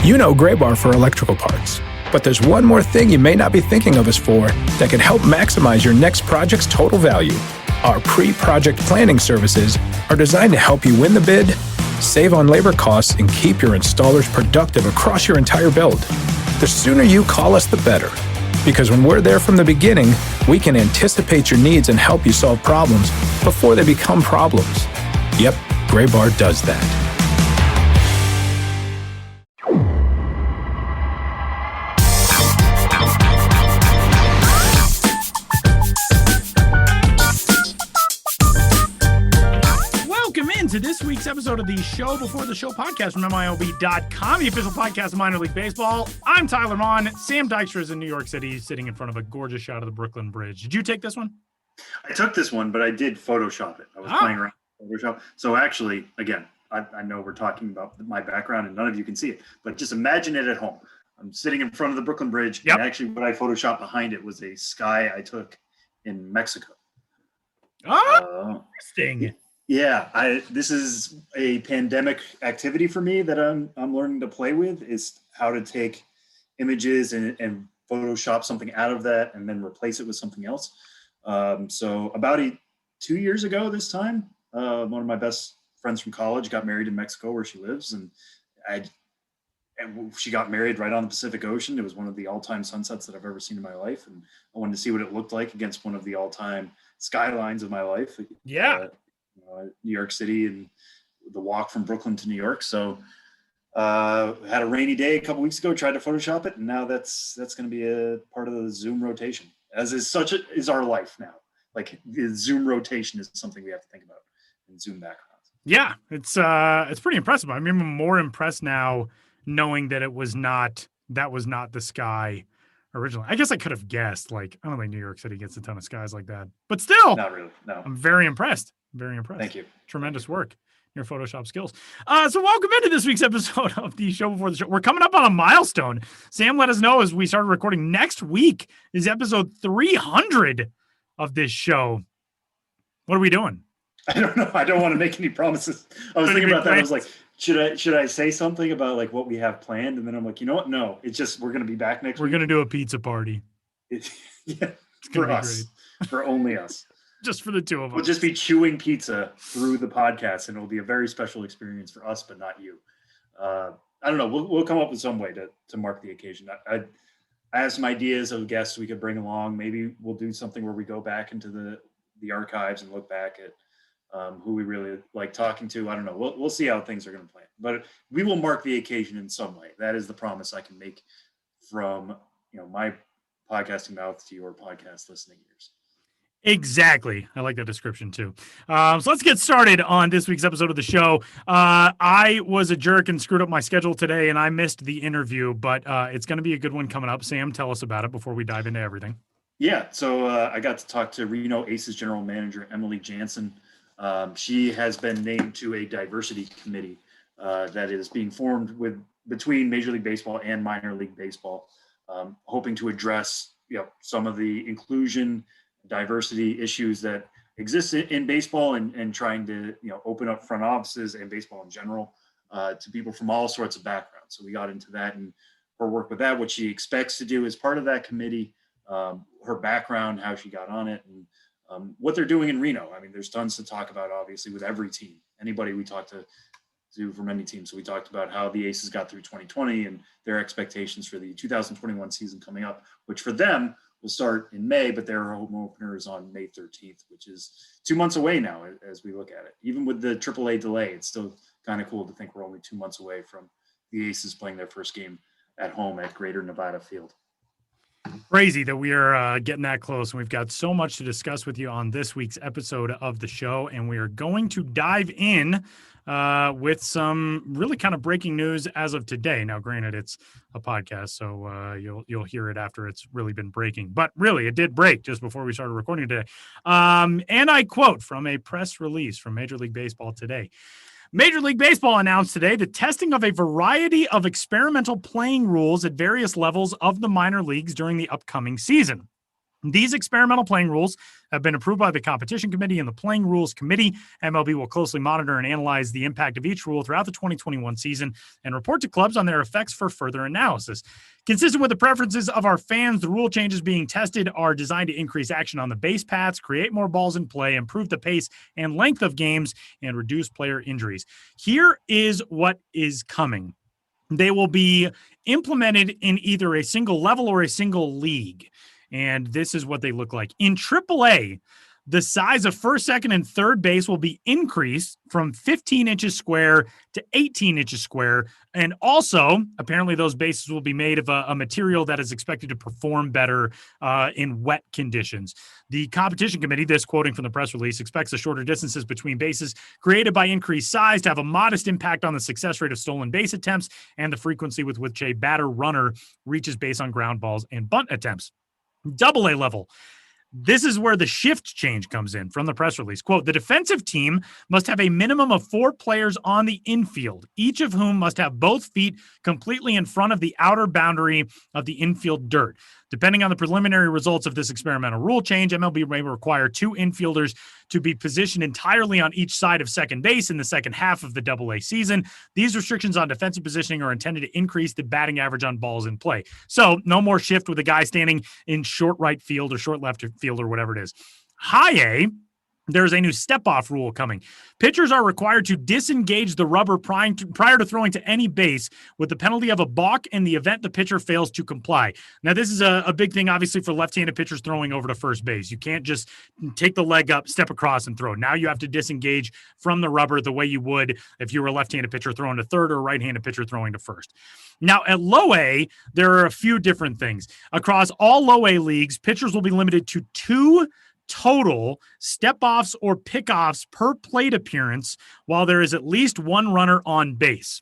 You know Gray Bar for electrical parts, but there's one more thing you may not be thinking of us for that can help maximize your next project's total value. Our pre-project planning services are designed to help you win the bid, save on labor costs, and keep your installers productive across your entire build. The sooner you call us, the better. Because when we're there from the beginning, we can anticipate your needs and help you solve problems before they become problems. Yep, Gray Bar does that. To this week's episode of the Show Before the Show podcast from MILB.com, the official podcast of minor league baseball. I'm Tyler Mon. Sam Dykstra is in New York City, sitting in front of a gorgeous shot of the Brooklyn Bridge. Did you take this one? I took this one, but I did Photoshop it. I was playing around with Photoshop. So actually, again, I know we're talking about my background and none of you can see it, but just imagine it at home. I'm sitting in front of the Brooklyn Bridge, and actually what I Photoshopped behind it was a sky I took in Mexico. Oh, interesting. Yeah, this is a pandemic activity for me that I'm learning to play with, is how to take images and Photoshop something out of that and then replace it with something else. So about 2 years ago this time, one of my best friends from college got married in Mexico where she lives, and she got married right on the Pacific Ocean. It was one of the all-time sunsets that I've ever seen in my life, and I wanted to see what it looked like against one of the all-time skylines of my life. Yeah. New York City and the walk from Brooklyn to New York. So had a rainy day a couple weeks ago, tried to Photoshop it, and now that's going to be a part of the Zoom rotation, as is our life now. Like the Zoom rotation is something we have to think about in Zoom backgrounds. Yeah, it's pretty impressive. I'm even more impressed now knowing that that was not the sky originally. I guess I could have guessed. Like, I don't think New York City gets a ton of skies like that, but still, not really. No, I'm very impressed. Very impressed. Thank you. Tremendous work. Your Photoshop skills. So welcome into this week's episode of the Show Before the Show. We're coming up on a milestone. Sam let us know as we started recording. Next week is episode 300 of this show. What are we doing? I don't know. I don't want to make any promises. I was thinking about that. I was like, should I say something about like what we have planned? And then I'm like, you know what? No, it's just, we're going to be back next week. We're going to do a pizza party. For us. Great. For only us. Just for the two of us. We'll just be chewing pizza through the podcast, and it'll be a very special experience for us, but not you. I don't know. We'll come up with some way to mark the occasion. I have some ideas of guests we could bring along. Maybe we'll do something where we go back into the archives and look back at who we really like talking to. I don't know. We'll see how things are going to play. But we will mark the occasion in some way. That is the promise I can make from my podcasting mouth to your podcast listening ears. Exactly. I like that description too. So let's get started on this week's episode of the show. I was a jerk and screwed up my schedule today, and I missed the interview, but it's going to be a good one coming up. Sam, tell us about it before we dive into everything. Yeah. So I got to talk to Reno Aces general manager, Emily Jaenson. She has been named to a diversity committee that is being formed between Major League Baseball and minor league baseball, hoping to address some of the inclusion, diversity issues that exist in baseball, and trying to open up front offices and baseball in general to people from all sorts of backgrounds. So we got into that and her work with that, what she expects to do as part of that committee, her background, how she got on it, and what they're doing in Reno. I mean, there's tons to talk about, obviously, with every team. Anybody we talk to from any team. So we talked about how the Aces got through 2020 and their expectations for the 2021 season coming up, which for them will start in May, but their home opener is on May 13th, which is 2 months away now as we look at it. Even with the AAA delay, it's still kind of cool to think we're only 2 months away from the Aces playing their first game at home at Greater Nevada Field. Crazy that we are getting that close, and we've got so much to discuss with you on this week's episode of the show, and we are going to dive in with some really kind of breaking news as of today. Now, granted, it's a podcast, so you'll hear it after it's really been breaking, but really, it did break just before we started recording today. And I quote from a press release from Major League Baseball today. Major League Baseball announced today the testing of a variety of experimental playing rules at various levels of the minor leagues during the upcoming season. These experimental playing rules have been approved by the competition committee and the playing rules committee. MLB will closely monitor and analyze the impact of each rule throughout the 2021 season and report to clubs on their effects for further analysis. Consistent with the preferences of our fans, the rule changes being tested are designed to increase action on the base paths, create more balls in play, improve the pace and length of games, and reduce player injuries. Here is what is coming. They will be implemented in either a single level or a single league. And this is what they look like. In AAA, the size of first, second, and third base will be increased from 15 inches square to 18 inches square. And also, apparently, those bases will be made of a material that is expected to perform better in wet conditions. The competition committee, this quoting from the press release, expects the shorter distances between bases created by increased size to have a modest impact on the success rate of stolen base attempts and the frequency with which a batter runner reaches base on ground balls and bunt attempts. AA level. This is where the shift change comes in from the press release. Quote, the defensive team must have a minimum of 4 players on the infield, each of whom must have both feet completely in front of the outer boundary of the infield dirt. Depending on the preliminary results of this experimental rule change, MLB may require 2 infielders to be positioned entirely on each side of second base in the second half of the AA season. These restrictions on defensive positioning are intended to increase the batting average on balls in play. So no more shift with a guy standing in short right field or short left field or whatever it is. High A, there's a new step-off rule coming. Pitchers are required to disengage the rubber prior to throwing to any base with the penalty of a balk in the event the pitcher fails to comply. Now, this is a big thing, obviously, for left-handed pitchers throwing over to first base. You can't just take the leg up, step across, and throw. Now you have to disengage from the rubber the way you would if you were a left-handed pitcher throwing to third or a right-handed pitcher throwing to first. Now, at low A, there are a few different things. Across all low A leagues, pitchers will be limited to 2 total step-offs or pickoffs per plate appearance while there is at least 1 runner on base.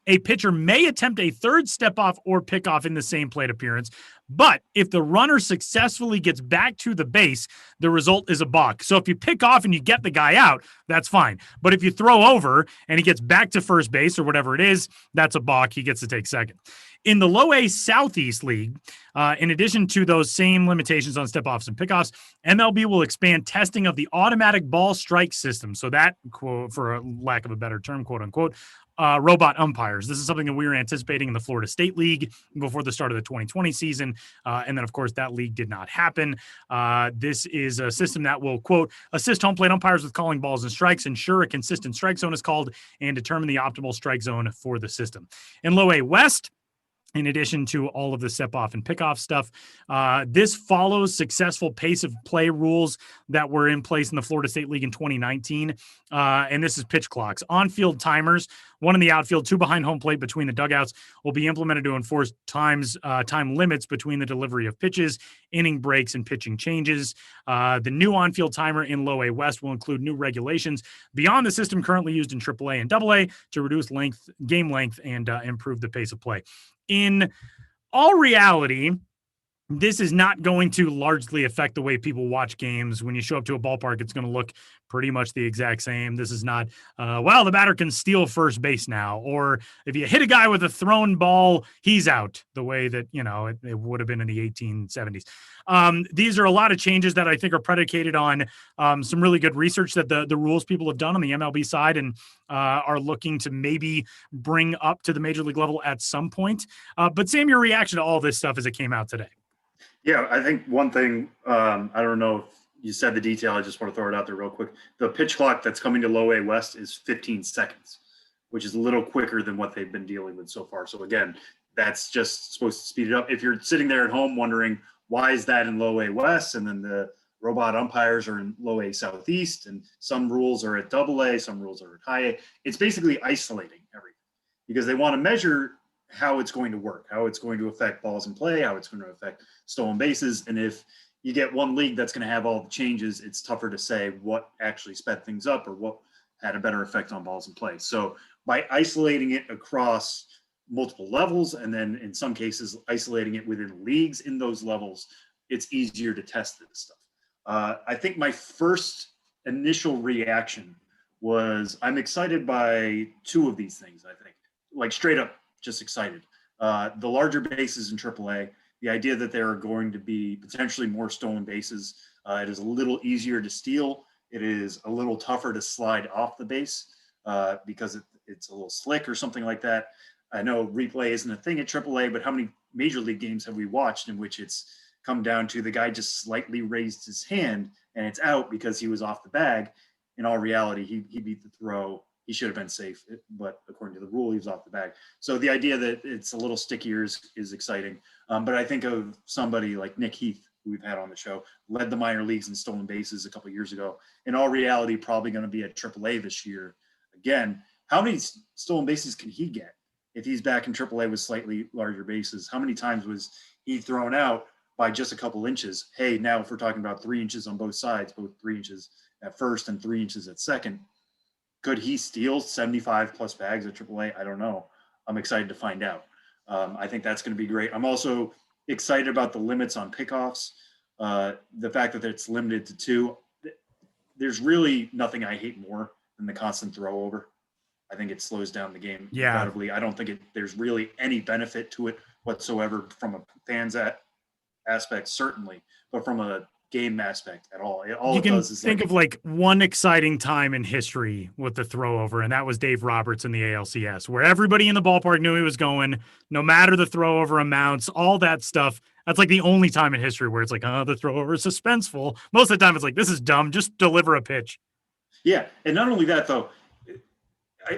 A pitcher may attempt a third step-off or pickoff in the same plate appearance, but if the runner successfully gets back to the base, the result is a balk. So if you pick off and you get the guy out, that's fine. But if you throw over and he gets back to first base or whatever it is, that's a balk. He gets to take second. In the low A Southeast League, in addition to those same limitations on step-offs and pickoffs, MLB will expand testing of the automatic ball strike system. So that, quote, for a lack of a better term, quote unquote, robot umpires. This is something that we were anticipating in the Florida State League before the start of the 2020 season. And then, of course, that league did not happen. This is a system that will, quote, assist home plate umpires with calling balls and strikes, ensure a consistent strike zone is called, and determine the optimal strike zone for the system. In low A West, in addition to all of the step-off and pickoff stuff, this follows successful pace of play rules that were in place in the Florida State League in 2019, and this is pitch clocks. On-field timers, 1 in the outfield, 2 behind home plate between the dugouts, will be implemented to enforce time limits between the delivery of pitches, inning breaks, and pitching changes. The new on-field timer in Low A West will include new regulations beyond the system currently used in AAA and AA to reduce game length, and improve the pace of play. In all reality, this is not going to largely affect the way people watch games. When you show up to a ballpark, it's going to look pretty much the exact same. This is not, the batter can steal first base now. Or if you hit a guy with a thrown ball, he's out, the way that, it would have been in the 1870s. These are a lot of changes that I think are predicated on some really good research that the rules people have done on the MLB side and are looking to maybe bring up to the major league level at some point. But Sam, your reaction to all this stuff as it came out today? Yeah, I think one thing, I don't know if you said the detail, I just want to throw it out there real quick. The pitch clock that's coming to Low A West is 15 seconds, which is a little quicker than what they've been dealing with so far. So again, that's just supposed to speed it up. If you're sitting there at home wondering, why is that in Low A West? And then the robot umpires are in Low A Southeast, and some rules are at AA, some rules are at High A. It's basically isolating everything because they want to measure how it's going to work, how it's going to affect balls in play, how it's going to affect stolen bases. And if you get one league that's going to have all the changes, it's tougher to say what actually sped things up or what had a better effect on balls in play. So by isolating it across multiple levels, and then in some cases isolating it within leagues in those levels, it's easier to test this stuff. I think my first initial reaction was I'm excited by 2 of these things, I think. Like straight up just excited. The larger bases in AAA, The idea that there are going to be potentially more stolen bases. It is a little easier to steal. It is a little tougher to slide off the base because it's a little slick or something like that. I know replay isn't a thing at AAA, but how many major league games have we watched in which it's come down to the guy just slightly raised his hand and it's out because he was off the bag? In all reality, he beat the throw. He should have been safe, but according to the rule, he was off the bag. So the idea that it's a little stickier is exciting. But I think of somebody like Nick Heath, who we've had on the show, led the minor leagues in stolen bases a couple of years ago. In all reality, probably going to be at AAA this year. Again, how many stolen bases can he get if he's back in AAA with slightly larger bases? How many times was he thrown out by just a couple inches? Hey, now if we're talking about 3 inches on both sides, both 3 inches at first and 3 inches at second, could he steal 75 plus bags at AAA? I don't know. I'm excited to find out. I think that's going to be great. I'm also excited about the limits on pickoffs. The fact that it's limited to 2. There's really nothing I hate more than the constant throw over. I think it slows down the game incredibly. I don't think there's really any benefit to it whatsoever from a fan's aspect, certainly, but from a game aspect at all. You can think of like one exciting time in history with the throw over, and that was Dave Roberts in the ALCS, where everybody in the ballpark knew he was going, no matter the throw over amounts, all that stuff. That's like the only time in history where it's like, the throw over is suspenseful. Most of the time it's like, this is dumb. Just deliver a pitch. Yeah. And not only that, though,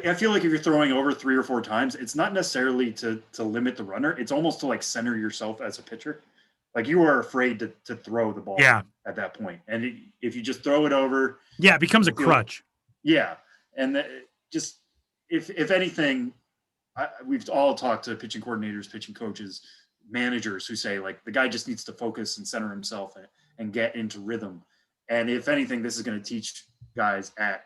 I feel like if you're throwing over 3 or 4 times, it's not necessarily to limit the runner. It's almost to like center yourself as a pitcher. Like you are afraid to throw the ball at that point. And if you just throw it over. Yeah, it becomes a crutch. Yeah. And just if anything, we've all talked to pitching coordinators, pitching coaches, managers who say like the guy just needs to focus and center himself and get into rhythm. And if anything, this is going to teach guys at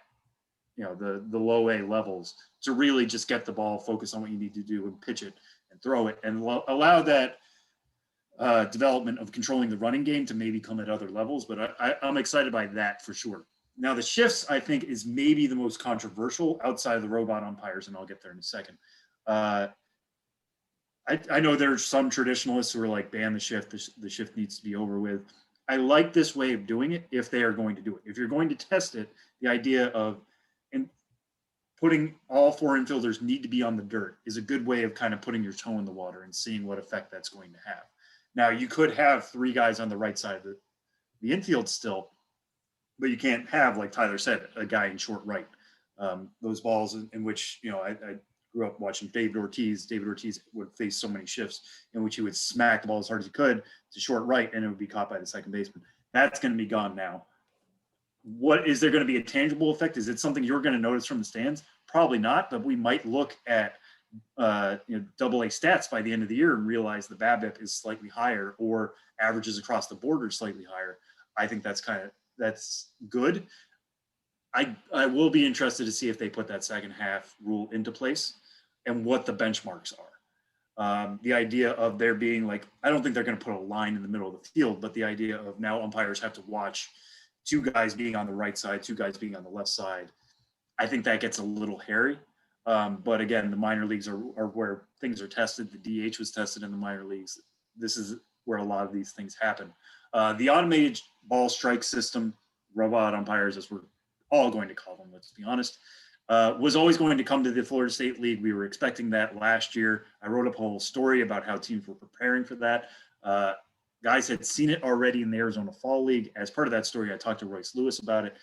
the low A levels to really just get the ball, focus on what you need to do and pitch it and throw it and allow that development of controlling the running game to maybe come at other levels. But I'm excited by that for sure. Now the shifts, I think, is maybe the most controversial outside of the robot umpires, and I'll get there in a second. I know there's some traditionalists who are like, ban the shift. The shift needs to be over with. I like this way of doing it if they are going to do it. If you're going to test it, the idea of putting all 4 infielders need to be on the dirt is a good way of kind of putting your toe in the water and seeing what effect that's going to have. Now, you could have 3 guys on the right side of the infield still, but you can't have, like Tyler said, a guy in short right. Those balls in which, I grew up watching David Ortiz. David Ortiz would face so many shifts in which he would smack the ball as hard as he could to short right, and it would be caught by the second baseman. That's going to be gone now. What is there going to be a tangible effect? Is it something you're going to notice from the stands? Probably not, but we might look at AA stats by the end of the year and realize the BABIP is slightly higher or averages across the board are slightly higher. I think that's good. I will be interested to see if they put that second half rule into place and what the benchmarks are. The idea of there being like, I don't think they're going to put a line in the middle of the field, but the idea of now umpires have to watch 2 guys being on the right side, 2 guys being on the left side. I think that gets a little hairy. But again, the minor leagues are where things are tested. The DH was tested in the minor leagues. This is where a lot of these things happen. The automated ball strike system, robot umpires, as we're all going to call them, let's be honest, was always going to come to the Florida State League. We were expecting that last year. I wrote up a whole story about how teams were preparing for that. Guys had seen it already in the Arizona Fall League. As part of that story, I talked to Royce Lewis about it.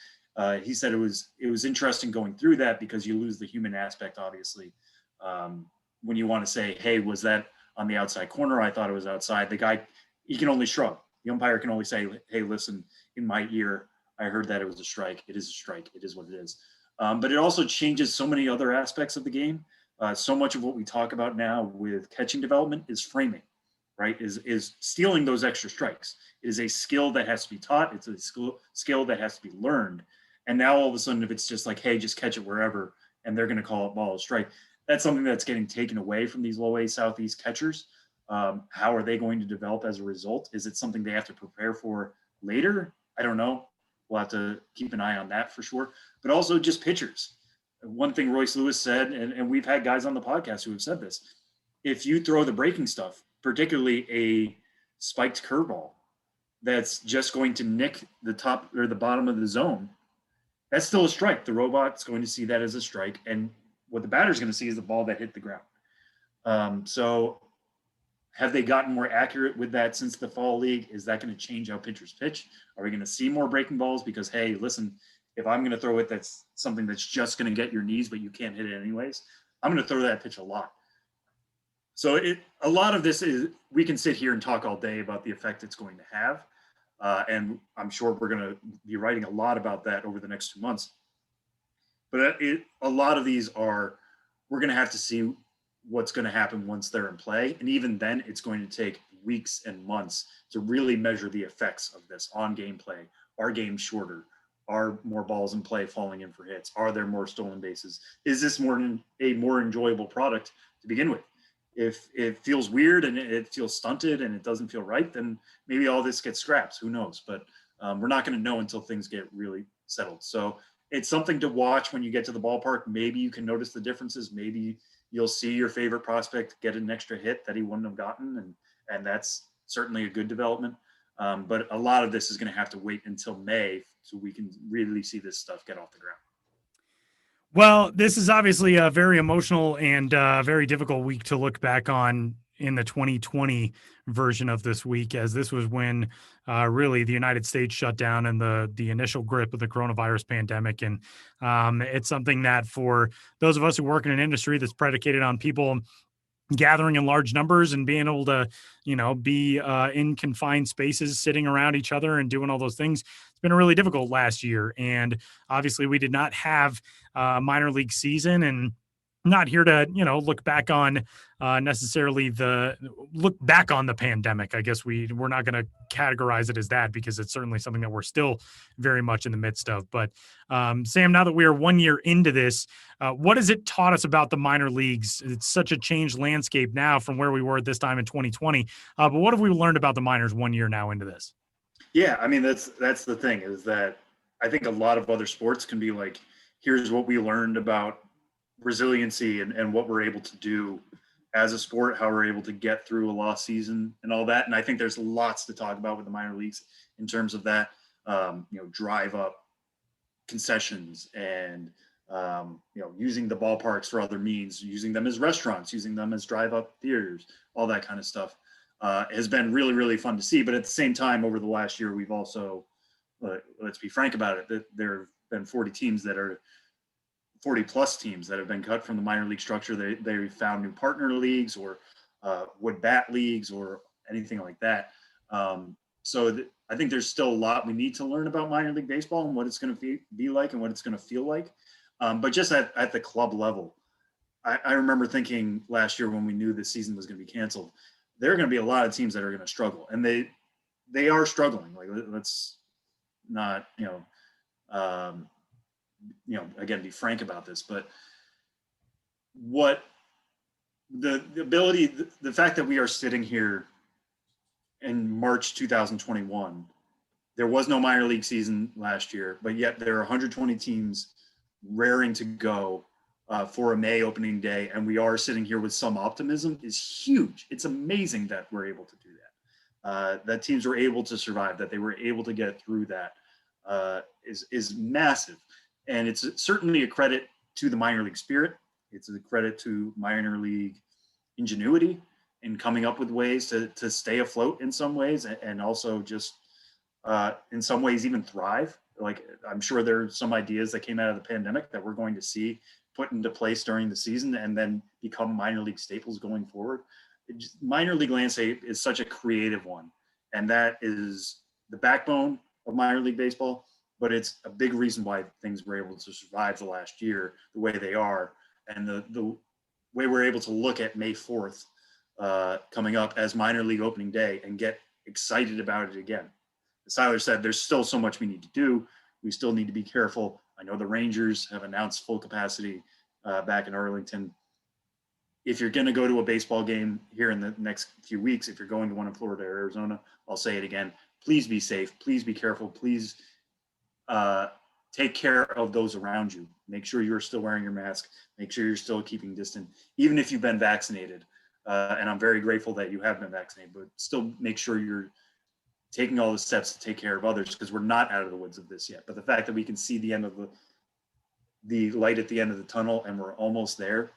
He said it was interesting going through that because you lose the human aspect, obviously. When you want to say, hey, was that on the outside corner? I thought it was outside. The guy, he can only shrug. The umpire can only say, hey, listen, in my ear, I heard that it was a strike. It is a strike. It is what it is. But it also changes so many other aspects of the game. So much of what we talk about now with catching development is framing, right? Is stealing those extra strikes. It is a skill that has to be taught. It's a skill that has to be learned. And now all of a sudden, if it's just like, hey, just catch it wherever, and they're going to call it ball strike, that's something that's getting taken away from these low A Southeast catchers. How are they going to develop as a result? Is it something they have to prepare for later? I don't know. We'll have to keep an eye on that for sure. But also just pitchers. One thing Royce Lewis said, and we've had guys on the podcast who have said this, if you throw the breaking stuff, particularly spiked curveball that's just going to nick the top or the bottom of the zone, that's still a strike. The robot's going to see that as a strike, and what the batter's going to see is the ball that hit the ground. So have they gotten more accurate with that since the fall league? Is that going to change how pitchers pitch? Are we going to see more breaking balls? Because, hey, listen, if I'm going to throw it, that's something that's just going to get your knees, but you can't hit it anyways. I'm going to throw that pitch a lot. So a lot of this is, we can sit here and talk all day about the effect it's going to have. And I'm sure we're going to be writing a lot about that over the next 2 months. But a lot of these are, we're going to have to see what's going to happen once they're in play. And even then, it's going to take weeks and months to really measure the effects of this on gameplay. Are games shorter? Are more balls in play falling in for hits? Are there more stolen bases? Is this a more enjoyable product to begin with? If it feels weird and it feels stunted and it doesn't feel right, then maybe all this gets scrapped. Who knows? But we're not going to know until things get really settled. So it's something to watch when you get to the ballpark. Maybe you can notice the differences. Maybe you'll see your favorite prospect get an extra hit that he wouldn't have gotten. And that's certainly a good development. But a lot of this is going to have to wait until May so we can really see this stuff get off the ground. Well, this is obviously a very emotional and very difficult week to look back on in the 2020 version of this week, as this was when really the United States shut down and the initial grip of the coronavirus pandemic. And it's something that for those of us who work in an industry that's predicated on people gathering in large numbers and being able to, be in confined spaces, sitting around each other and doing all those things, it's been a really difficult last year. And obviously we did not have a minor league season, and I'm not here to, look back on necessarily look back on the pandemic. I guess we're not going to categorize it as that, because it's certainly something that we're still very much in the midst of. But Sam, now that we are 1 year into this, what has it taught us about the minor leagues? It's such a changed landscape now from where we were at this time in 2020. But what have we learned about the minors 1 year now into this? Yeah, I mean, that's the thing, is that I think a lot of other sports can be like, here's what we learned about resiliency and what we're able to do as a sport, how we're able to get through a lost season and all that. And I think there's lots to talk about with the minor leagues in terms of that, drive up concessions and, using the ballparks for other means, using them as restaurants, using them as drive up theaters, all that kind of stuff has been really, really fun to see. But at the same time, over the last year, we've also, let's be frank about it, that there have been 40 plus teams that have been cut from the minor league structure. They found new partner leagues or wood bat leagues or anything like that. I think there's still a lot we need to learn about minor league baseball and what it's going to be like and what it's going to feel like. But just at the club level, I remember thinking last year when we knew the season was going to be canceled, there are going to be a lot of teams that are going to struggle, and they are struggling. Like, let's not, again, be frank about this, but what the ability, the fact that we are sitting here in March 2021, there was no minor league season last year, but yet there are 120 teams raring to go for a May opening day, and we are sitting here with some optimism is huge. It's amazing that we're able to do that. That teams were able to survive, that they were able to get through that is massive. And it's certainly a credit to the minor league spirit. It's a credit to minor league ingenuity in coming up with ways to stay afloat in some ways, and also just in some ways even thrive. Like, I'm sure there are some ideas that came out of the pandemic that we're going to see put into place during the season and then become minor league staples going forward. Minor league landscape is such a creative one, and that is the backbone of minor league baseball. But it's a big reason why things were able to survive the last year the way they are, and the way we're able to look at May 4th coming up as minor league opening day and get excited about it again. As Tyler said, there's still so much we need to do. We still need to be careful. I know the Rangers have announced full capacity back in Arlington. If you're going to go to a baseball game here in the next few weeks, if you're going to one in Florida or Arizona, I'll say it again, please be safe. Please be careful. Please take care of those around you. Make sure you're still wearing your mask. Make sure you're still keeping distant, even if you've been vaccinated. And I'm very grateful that you have been vaccinated, but still make sure you're taking all the steps to take care of others, because we're not out of the woods of this yet. But the fact that we can see the end of the light at the end of the tunnel and we're almost there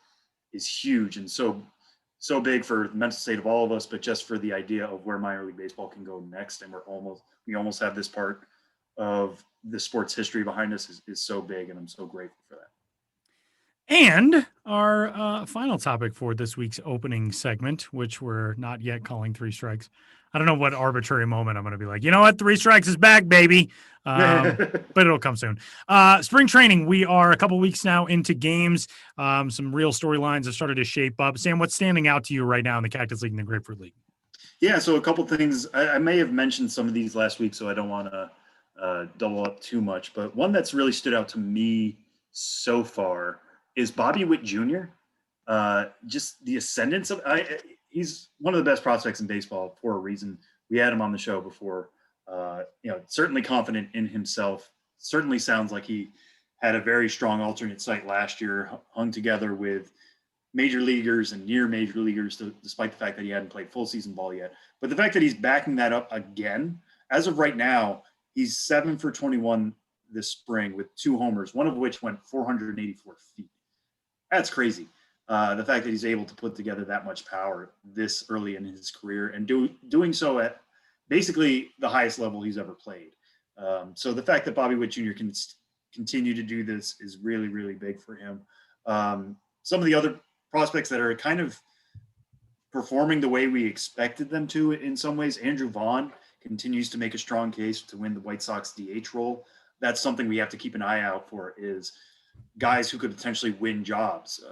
is huge, and so big for the mental state of all of us, but just for the idea of where minor league baseball can go next. And we almost have this part of the sports history behind us is so big, and I'm so grateful for that. And our final topic for this week's opening segment, which we're not yet calling Three Strikes. I don't know what arbitrary moment I'm going to be like, you know what? Three Strikes is back, baby. But it'll come soon. Spring training. We are a couple weeks now into games. Some real storylines have started to shape up. Sam, what's standing out to you right now in the Cactus League and the Grapefruit League? Yeah, so a couple things. I may have mentioned some of these last week, so I don't want to double up too much. But one that's really stood out to me so far is Bobby Witt Jr. Just the ascendance of he's one of the best prospects in baseball for a reason. We had him on the show before. Certainly confident in himself. Certainly sounds like he had a very strong alternate site last year, hung together with major leaguers and near major leaguers, despite the fact that he hadn't played full season ball yet. But the fact that he's backing that up again, as of right now, he's 7 for 21 this spring with 2 homers, one of which went 484 feet. That's crazy. The fact that he's able to put together that much power this early in his career and doing so at basically the highest level he's ever played. So the fact that Bobby Witt Jr. can continue to do this is really, really big for him. Some of the other prospects that are kind of performing the way we expected them to in some ways, Andrew Vaughn continues to make a strong case to win the White Sox DH role. That's something we have to keep an eye out for, is guys who could potentially win jobs.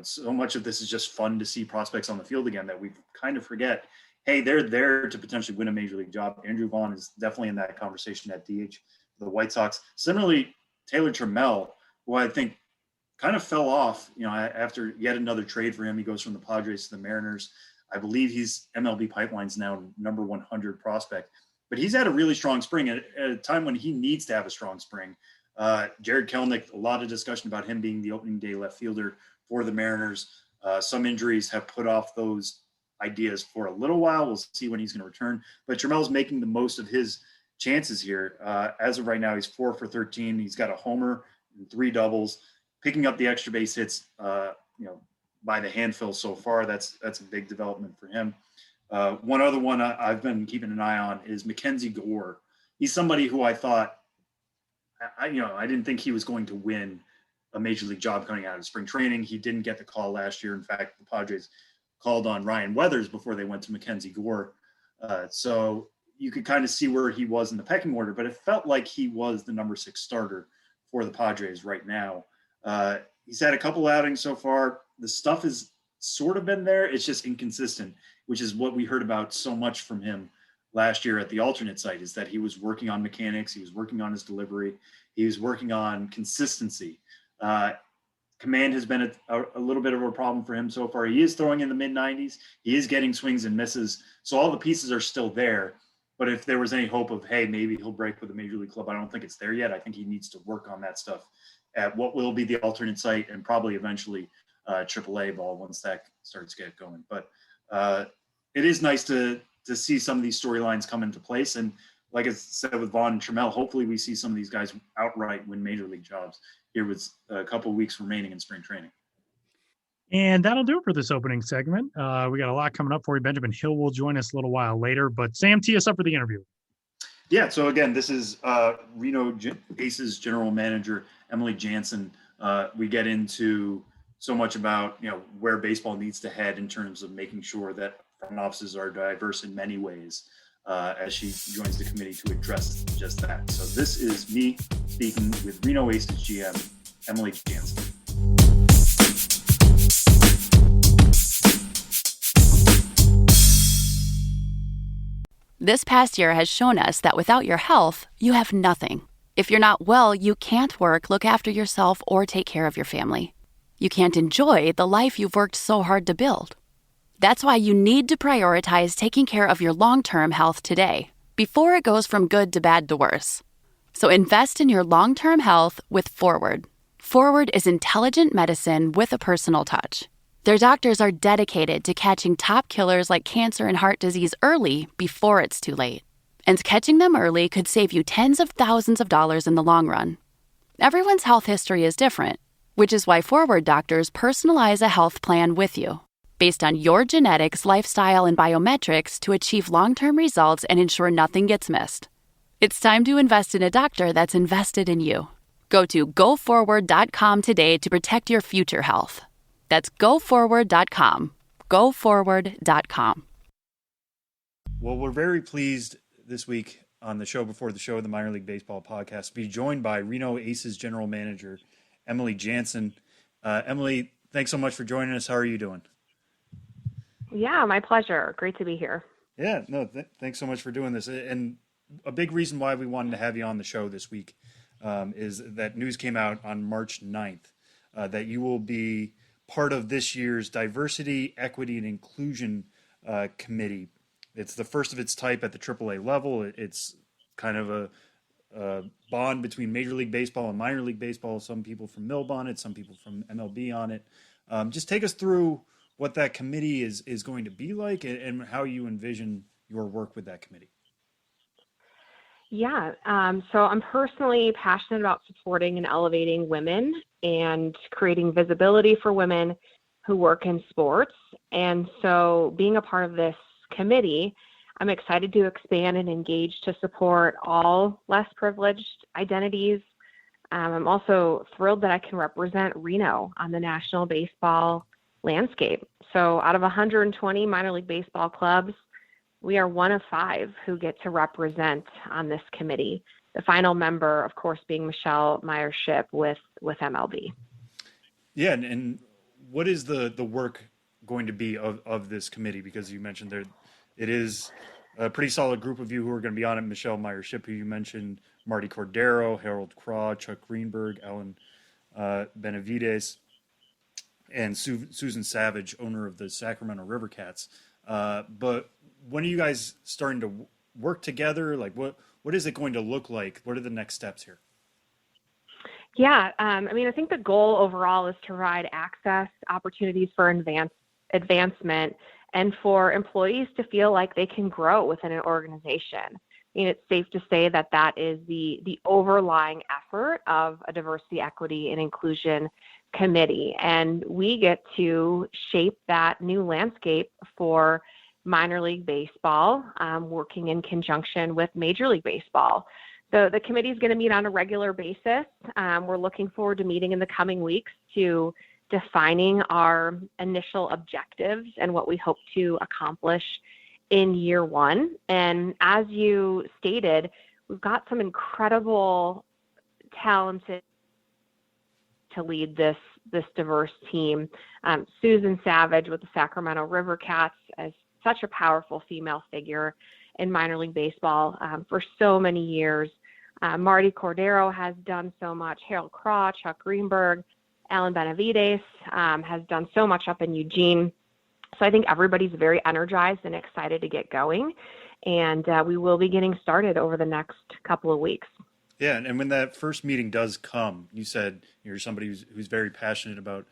So much of this is just fun to see prospects on the field again that we kind of forget. Hey, they're there to potentially win a major league job. Andrew Vaughn is definitely in that conversation at DH for the White Sox. Similarly, Taylor Trammell, who I think kind of fell off, after yet another trade for him. He goes from the Padres to the Mariners. I believe he's MLB Pipeline's now number 100 prospect, but he's had a really strong spring at a time when he needs to have a strong spring. Jared Kelenic, a lot of discussion about him being the opening day left fielder for the Mariners. Some injuries have put off those ideas for a little while. We'll see when he's going to return. But Trammell's making the most of his chances here. As of right now, he's 4 for 13. He's got a homer and 3 doubles, picking up the extra base hits, by the handful so far. That's a big development for him. One other one I've been keeping an eye on is Mackenzie Gore. He's somebody who I thought, I didn't think he was going to win a major league job coming out of spring training. He didn't get the call last year. In fact, the Padres called on Ryan Weathers before they went to Mackenzie Gore. So you could kind of see where he was in the pecking order, but it felt like he was the number 6 starter for the Padres right now. He's had a couple outings so far. The stuff has sort of been there. It's just inconsistent, which is what we heard about so much from him last year at the alternate site, is that he was working on mechanics. He was working on his delivery. He was working on consistency. Command has been a little bit of a problem for him so far. He is throwing in the mid-90s. He is getting swings and misses. So all the pieces are still there. But if there was any hope of, hey, maybe he'll break with a major league club, I don't think it's there yet. I think he needs to work on that stuff at what will be the alternate site and probably eventually AAA ball once that starts to get going. But it is nice to see some of these storylines come into place. And like I said with Vaughn and Trammell, hopefully we see some of these guys outright win major league jobs here with a couple of weeks remaining in spring training. And that'll do it for this opening segment. We got a lot coming up for you. Benjamin Hill will join us a little while later, but Sam, tee us up for the interview. Yeah, so again, this is Reno Aces general manager, Emily Jaenson. We get into so much about, where baseball needs to head in terms of making sure that front offices are diverse in many ways, as she joins the committee to address just that. So this is me speaking with Reno Aces GM, Emily Jaenson. This past year has shown us that without your health, you have nothing. If you're not well, you can't work, look after yourself, or take care of your family. You can't enjoy the life you've worked so hard to build. That's why you need to prioritize taking care of your long-term health today, before it goes from good to bad to worse. So invest in your long-term health with Forward. Forward is intelligent medicine with a personal touch. Their doctors are dedicated to catching top killers like cancer and heart disease early before it's too late. And catching them early could save you tens of thousands of dollars in the long run. Everyone's health history is different, which is why Forward Doctors personalize a health plan with you, based on your genetics, lifestyle, and biometrics to achieve long-term results and ensure nothing gets missed. It's time to invest in a doctor that's invested in you. Go to goforward.com today to protect your future health. That's goforward.com. Goforward.com. Well, we're very pleased this week on the show before the show of the Minor League Baseball podcast to be joined by Reno Aces general manager Emily Jaenson. Emily, thanks so much for joining us. How are you doing? Yeah, my pleasure. Great to be here. Yeah, no, thanks so much for doing this. And a big reason why we wanted to have you on the show this week is that news came out on March 9th that you will be part of this year's Diversity, Equity, and Inclusion Committee. It's the first of its type at the AAA level. It's kind of a bond between Major League Baseball and Minor League Baseball. Some people from MILB on it, some people from MLB on it. Just take us through what that committee is going to be like and how you envision your work with that committee. Yeah, so I'm personally passionate about supporting and elevating women and creating visibility for women who work in sports. And so being a part of this committee, I'm excited to expand and engage to support all less privileged identities. I'm also thrilled that I can represent Reno on the national baseball landscape. So out of 120 minor league baseball clubs, we are one of 5 who get to represent on this committee. The final member, of course, being Michelle Meyer-Ship with MLB. Yeah, and what is the work going to be of this committee? Because you mentioned it is a pretty solid group of you who are going to be on it. Michelle Meyer-Ship, who you mentioned, Marty Cordero, Harold Craw, Chuck Greenberg, Ellen Benavides, and Susan Savage, owner of the Sacramento River Cats. But when are you guys starting to work together? Like, what is it going to look like? What are the next steps here? Yeah, I think the goal overall is to provide access, opportunities for advancement, and for employees to feel like they can grow within an organization. It's safe to say that is the overlying effort of a diversity, equity, and inclusion committee. And we get to shape that new landscape for minor league baseball, working in conjunction with Major League Baseball. So the committee is going to meet on a regular basis. We're looking forward to meeting in the coming weeks to defining our initial objectives and what we hope to accomplish in year one. And as you stated, we've got some incredible talented to lead this diverse team. Susan Savage with the Sacramento River Cats as such a powerful female figure in minor league baseball for so many years. Marty Cordero has done so much. Harold Craw, Chuck Greenberg, Ellen Benavides has done so much up in Eugene. So I think everybody's very energized and excited to get going. And we will be getting started over the next couple of weeks. Yeah, and when that first meeting does come, you said you're somebody who's very passionate about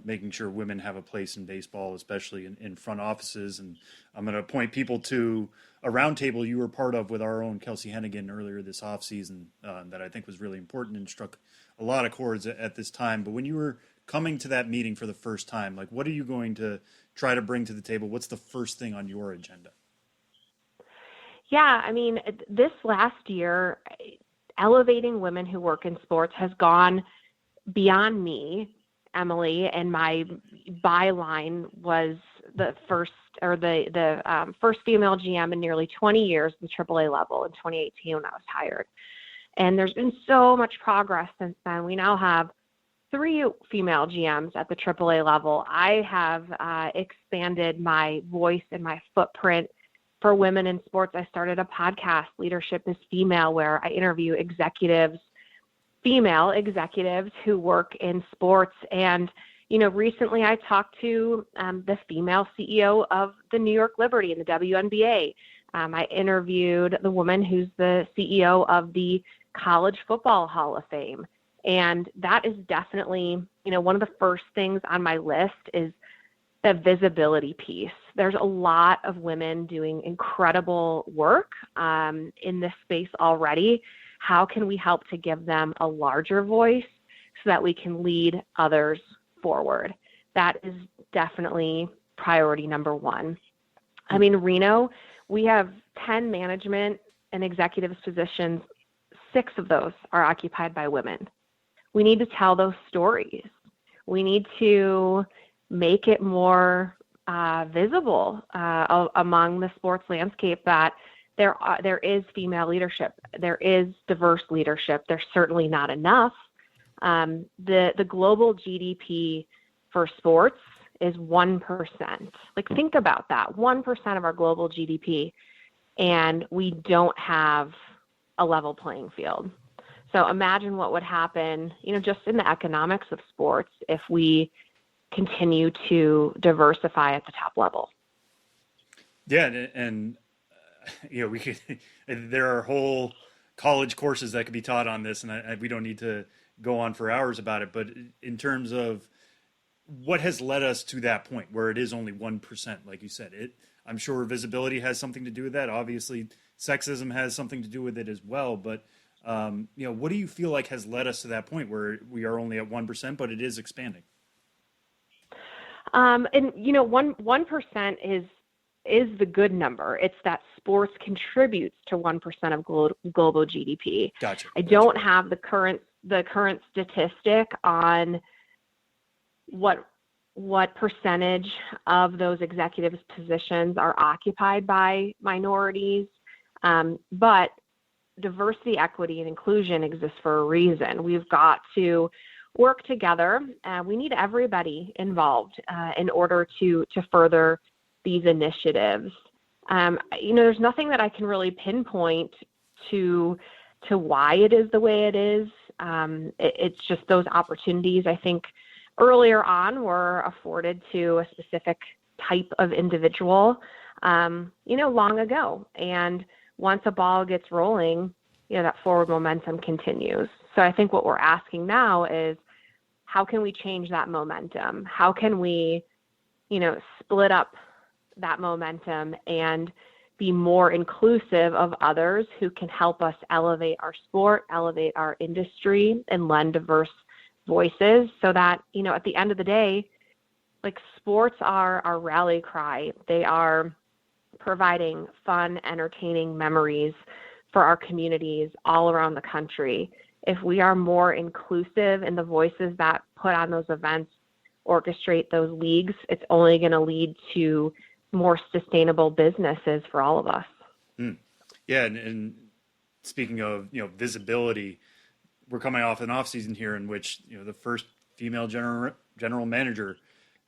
making sure women have a place in baseball, especially in front offices. And I'm going to point people to a roundtable you were part of with our own Kelsey Hennigan earlier this offseason that I think was really important and struck a lot of chords at this time. But when you were coming to that meeting for the first time, like, what are you going to try to bring to the table? What's the first thing on your agenda? Yeah, this last year, elevating women who work in sports has gone beyond me, Emily, and my byline was the first female GM in nearly 20 years at the AAA level in 2018 when I was hired. And there's been so much progress since then. We now have 3 female GMs at the AAA level. I have expanded my voice and my footprint for women in sports. I started a podcast, Leadership is Female, where I interview female executives who work in sports. And, recently I talked to the female CEO of the New York Liberty in the WNBA. I interviewed the woman who's the CEO of the College Football Hall of Fame. And that is definitely, one of the first things on my list is the visibility piece. There's a lot of women doing incredible work in this space already. How can we help to give them a larger voice so that we can lead others forward? That is definitely priority number one. I mean, Reno, we have 10 management and executive positions. 6 of those are occupied by women. We need to tell those stories. We need to make it more visible among the sports landscape that there is female leadership. There is diverse leadership. There's certainly not enough. The global GDP for sports is 1%. Like, think about that, 1% of our global GDP, and we don't have a level playing field. So imagine what would happen, just in the economics of sports if we continue to diversify at the top level. Yeah, and we could. There are whole college courses that could be taught on this, and we don't need to go on for hours about it. But in terms of what has led us to that point where it is only 1%, like you said, I'm sure visibility has something to do with that. Obviously, sexism has something to do with it as well. But what do you feel like has led us to that point where we are only at 1%, but it is expanding? And 1% is the good number. It's that sports contributes to 1% of global GDP. Gotcha. I don't have the current statistic on what percentage of those executive positions are occupied by minorities, but diversity, equity, and inclusion exists for a reason. We've got to work together. We need everybody involved in order to further these initiatives. There's nothing that I can really pinpoint to why it is the way it is. It's just those opportunities, I think, earlier on were afforded to a specific type of individual, long ago. And once a ball gets rolling, that forward momentum continues. So I think what we're asking now is, how can we change that momentum? How can we, split up that momentum and be more inclusive of others who can help us elevate our sport, elevate our industry, and lend diverse voices so that, at the end of the day, like, sports are our rally cry. They are providing fun, entertaining memories for our communities all around the country. If we are more inclusive in the voices that put on those events, orchestrate those leagues, it's only going to lead to more sustainable businesses for all of us. Yeah, and speaking of visibility, we're coming off an off season here in which the first female general manager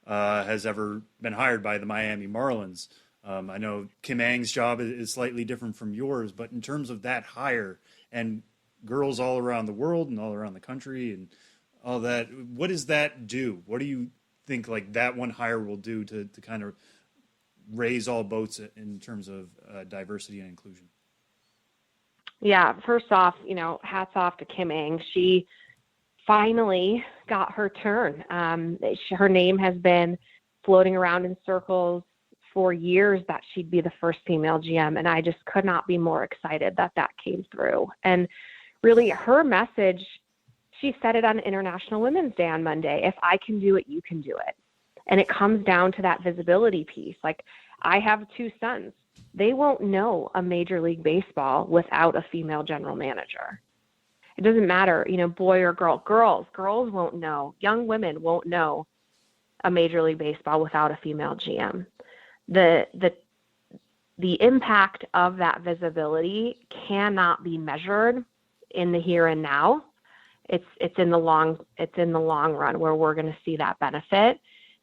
has ever been hired by the Miami Marlins. I know Kim Ang's job is slightly different from yours, but in terms of that hire and girls all around the world and all around the country and all that, what does that do? What do you think like that one hire will do to kind of raise all boats in terms of diversity and inclusion? Yeah, first off, hats off to Kim Ang. She finally got her turn. Her name has been floating around in circles for years that she'd be the first female GM, and I just could not be more excited that came through. And really, her message, she said it on International Women's Day on Monday: if I can do it, you can do it. And it comes down to that visibility piece. Like, I have 2 sons. They won't know a Major League Baseball without a female general manager. It doesn't matter, boy or girl. Girls won't know. Young women won't know a Major League Baseball without a female GM. The impact of that visibility cannot be measured in the here and now. It's in the long run where we're going to see that benefit.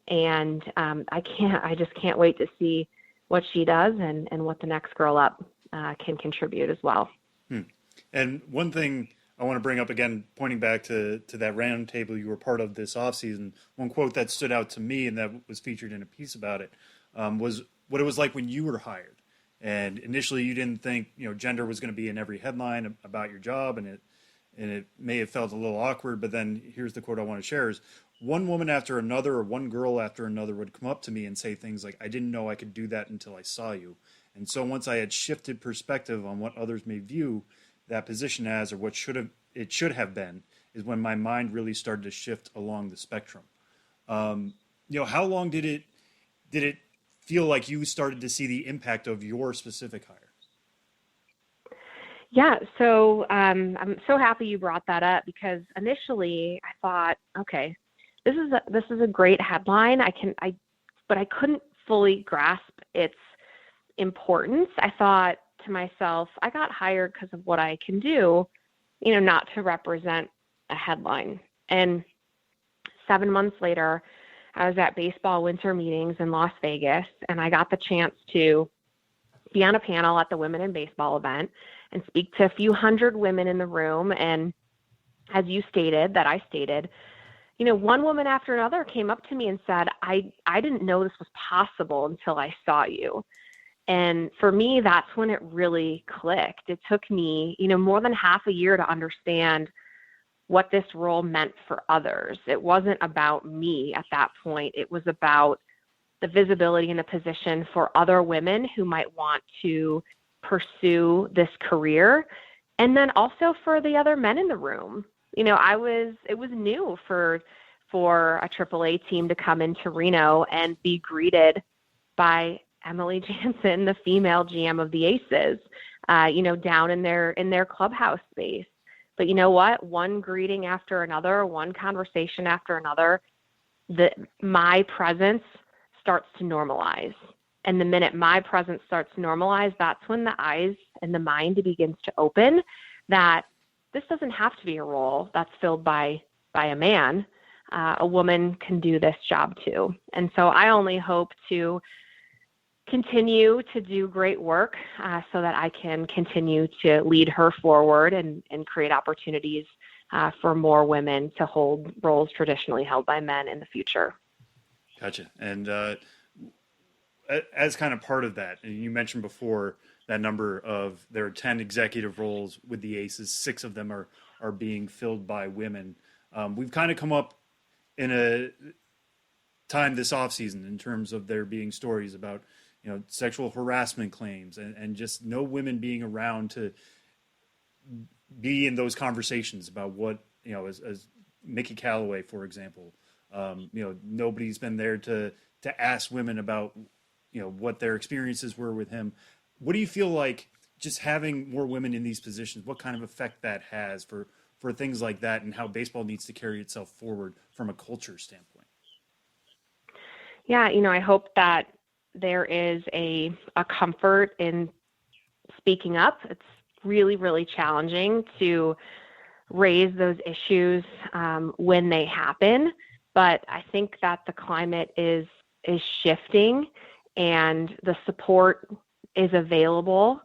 And I just can't wait to see what she does and what the next girl up can contribute as well. And one thing I want to bring up again, pointing back to that roundtable you were part of this offseason, one quote that stood out to me and that was featured in a piece about it was what it was like when you were hired. And initially you didn't think, gender was going to be in every headline about your job, and it may have felt a little awkward, but then here's the quote I want to share is, one woman after another or one girl after another would come up to me and say things like, I didn't know I could do that until I saw you. And so once I had shifted perspective on what others may view that position as, or what it should have been, is when my mind really started to shift along the spectrum. How long did it feel like you started to see the impact of your specific hire? Yeah, so I'm so happy you brought that up, because initially I thought, okay, this is a great headline. But I couldn't fully grasp its importance. I thought to myself, I got hired because of what I can do, not to represent a headline. And 7 months later, I was at baseball winter meetings in Las Vegas, and I got the chance to be on a panel at the Women in Baseball event and speak to a few hundred women in the room. And as you stated, that I stated, one woman after another came up to me and said, I didn't know this was possible until I saw you. And for me, that's when it really clicked. It took me, more than half a year to understand what this role meant for others. It wasn't about me at that point. It was about the visibility in the position for other women who might want to pursue this career. And then also for the other men in the room. It was new for a AAA team to come into Reno and be greeted by Emily Jaenson, the female GM of the Aces, down in their clubhouse space. But you know what? One greeting after another, one conversation after another, my presence starts to normalize. And the minute my presence starts to normalize, that's when the eyes and the mind begins to open, that this doesn't have to be a role that's filled by a man. A woman can do this job too. And so I only hope to continue to do great work so that I can continue to lead her forward and create opportunities for more women to hold roles traditionally held by men in the future. Gotcha. And as kind of part of that, and you mentioned before that number of, there are 10 executive roles with the Aces, 6 of them are being filled by women. We've kind of come up in a time this offseason in terms of there being stories about, sexual harassment claims and just no women being around to be in those conversations about what, as Mickey Callaway, for example, nobody's been there to ask women about, what their experiences were with him. What do you feel like just having more women in these positions, what kind of effect that has for things like that, and how baseball needs to carry itself forward from a culture standpoint? Yeah, I hope that there is a comfort in speaking up. It's really, really challenging to raise those issues when they happen. But I think that the climate is shifting and the support is available.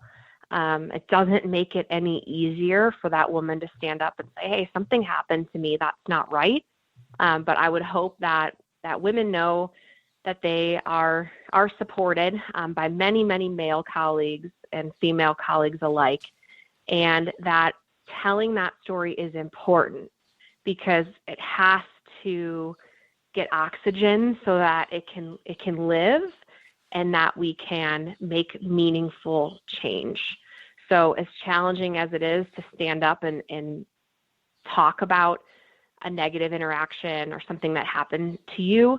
It doesn't make it any easier for that woman to stand up and say, hey, something happened to me that's not right. But I would hope that women know that they are supported by many, many male colleagues and female colleagues alike, and that telling that story is important because it has to get oxygen so that it can live and that we can make meaningful change. So as challenging as it is to stand up and talk about a negative interaction or something that happened to you,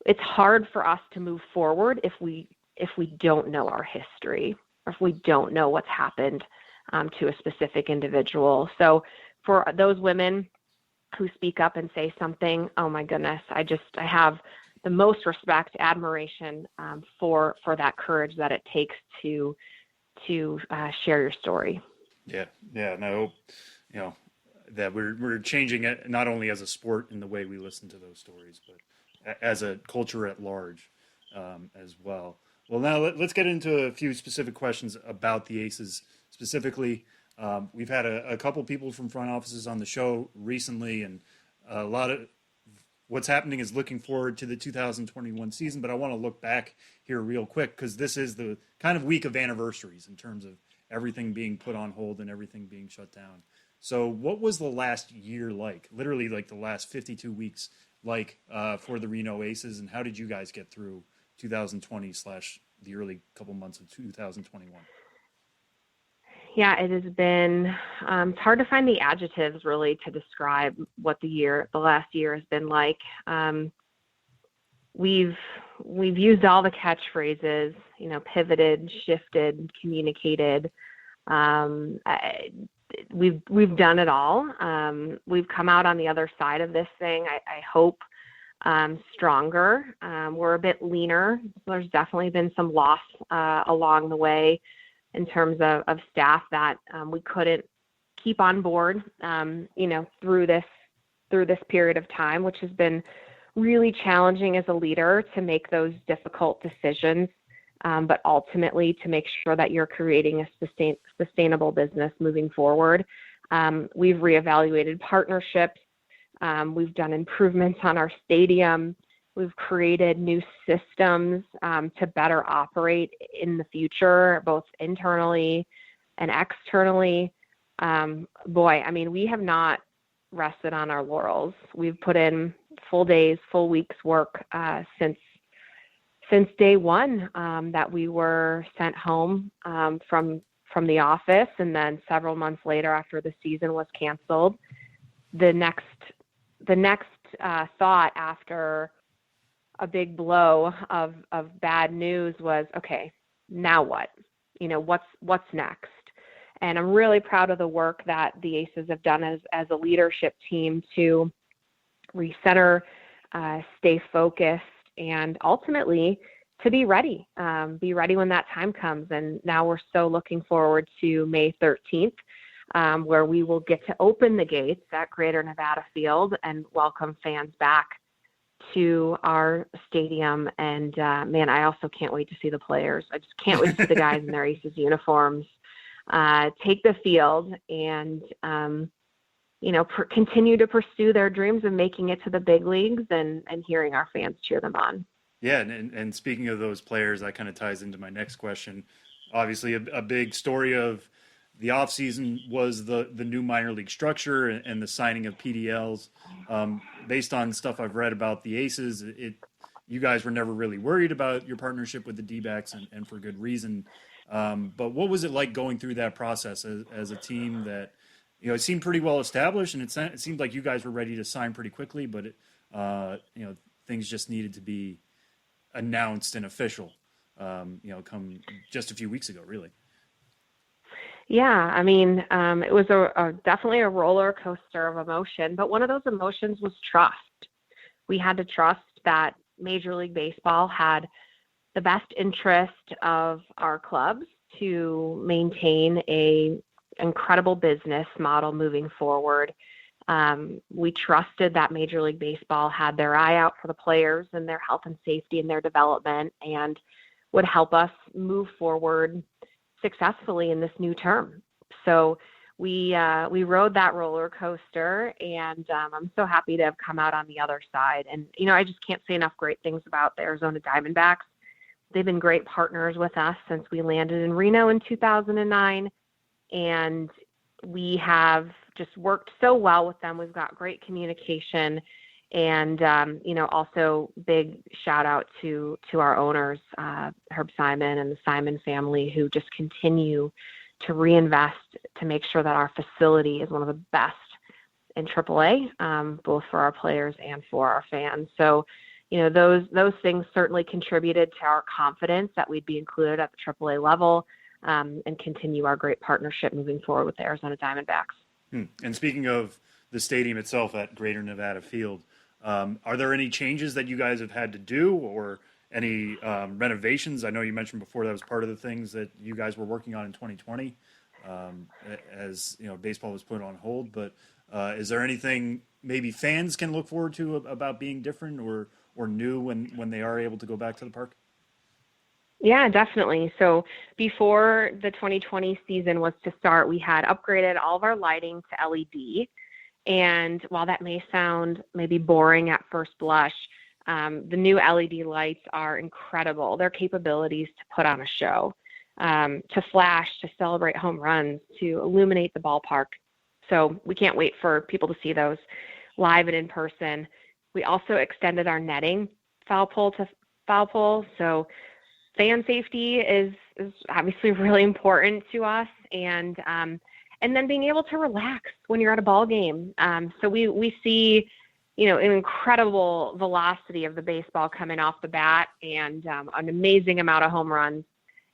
it's hard for us to move forward if we don't know our history or if we don't know what's happened to a specific individual. So for those women who speak up and say something, oh my goodness, I have the most respect, admiration for that courage that it takes to share your story. Yeah. And I hope, that we're changing it not only as a sport in the way we listen to those stories, but as a culture at large as well. Well, now let's get into a few specific questions about the Aces specifically. We've had a couple people from front offices on the show recently, and a lot of what's happening is looking forward to the 2021 season. But I want to look back here real quick because this is the kind of week of anniversaries in terms of everything being put on hold and everything being shut down. So what was the last year like? Literally like the last 52 weeks like for the Reno Aces, and how did you guys get through 2020 / the early couple months of 2021? Yeah, it has been, it's hard to find the adjectives really to describe what the last year has been like. We've used all the catchphrases, pivoted, shifted, communicated. We've done it all. We've come out on the other side of this thing, I hope, stronger. We're a bit leaner. There's definitely been some loss along the way in terms of staff that we couldn't keep on board, through this period of time, which has been really challenging as a leader to make those difficult decisions, but ultimately to make sure that you're creating a sustainable business moving forward. We've reevaluated partnerships. We've done improvements on our stadium. We've created new systems to better operate in the future, both internally and externally. We have not rested on our laurels. We've put in full days, full weeks work since day one that we were sent home from the office, and then several months later, after the season was canceled, the next thought after a big blow of bad news was, okay, now what? What's next? And I'm really proud of the work that the Aces have done as a leadership team to recenter, stay focused, and ultimately to be ready when that time comes. And now we're so looking forward to May 13th, where we will get to open the gates at Greater Nevada Field and welcome fans back to our stadium. And I also can't wait to see the players. I just can't wait to see the guys in their Aces uniforms take the field and continue to pursue their dreams of making it to the big leagues and hearing our fans cheer them on. Yeah, and speaking of those players, that kind of ties into my next question. Obviously, a big story of the offseason was the new minor league structure and the signing of PDLs. Based on stuff I've read about the Aces, you guys were never really worried about your partnership with the D-backs, and for good reason. But what was it like going through that process as a team that, it seemed pretty well established, and it seemed like you guys were ready to sign pretty quickly, but things just needed to be announced and official, come just a few weeks ago, really. Yeah, it was definitely a roller coaster of emotion, but one of those emotions was trust. We had to trust that Major League Baseball had the best interest of our clubs to maintain a incredible business model moving forward. We trusted that Major League Baseball had their eye out for the players and their health and safety and their development, and would help us move forward successfully in this new term. So we rode that roller coaster, and I'm so happy to have come out on the other side. And, I just can't say enough great things about the Arizona Diamondbacks. They've been great partners with us since we landed in Reno in 2009, and we have just worked so well with them. We've got great communication, and also big shout out to our owners, Herb Simon and the Simon family, who just continue to reinvest to make sure that our facility is one of the best in AAA, both for our players and for our fans. So, those things certainly contributed to our confidence that we'd be included at the AAA level, and continue our great partnership moving forward with the Arizona Diamondbacks. And speaking of the stadium itself at Greater Nevada Field, are there any changes that you guys have had to do, or any renovations? I know you mentioned before that was part of the things that you guys were working on in 2020, as baseball was put on hold. But is there anything maybe fans can look forward to about being different or new when they are able to go back to the park? Yeah, definitely. So before the 2020 season was to start, we had upgraded all of our lighting to LED. And while that may sound maybe boring at first blush, the new LED lights are incredible. Their capabilities to put on a show, to flash, to celebrate home runs, to illuminate the ballpark. So we can't wait for people to see those live and in person. We also extended our netting foul pole to foul pole. So fan safety is obviously really important to us, and then being able to relax when you're at a ball game. So we see, an incredible velocity of the baseball coming off the bat, and an amazing amount of home runs.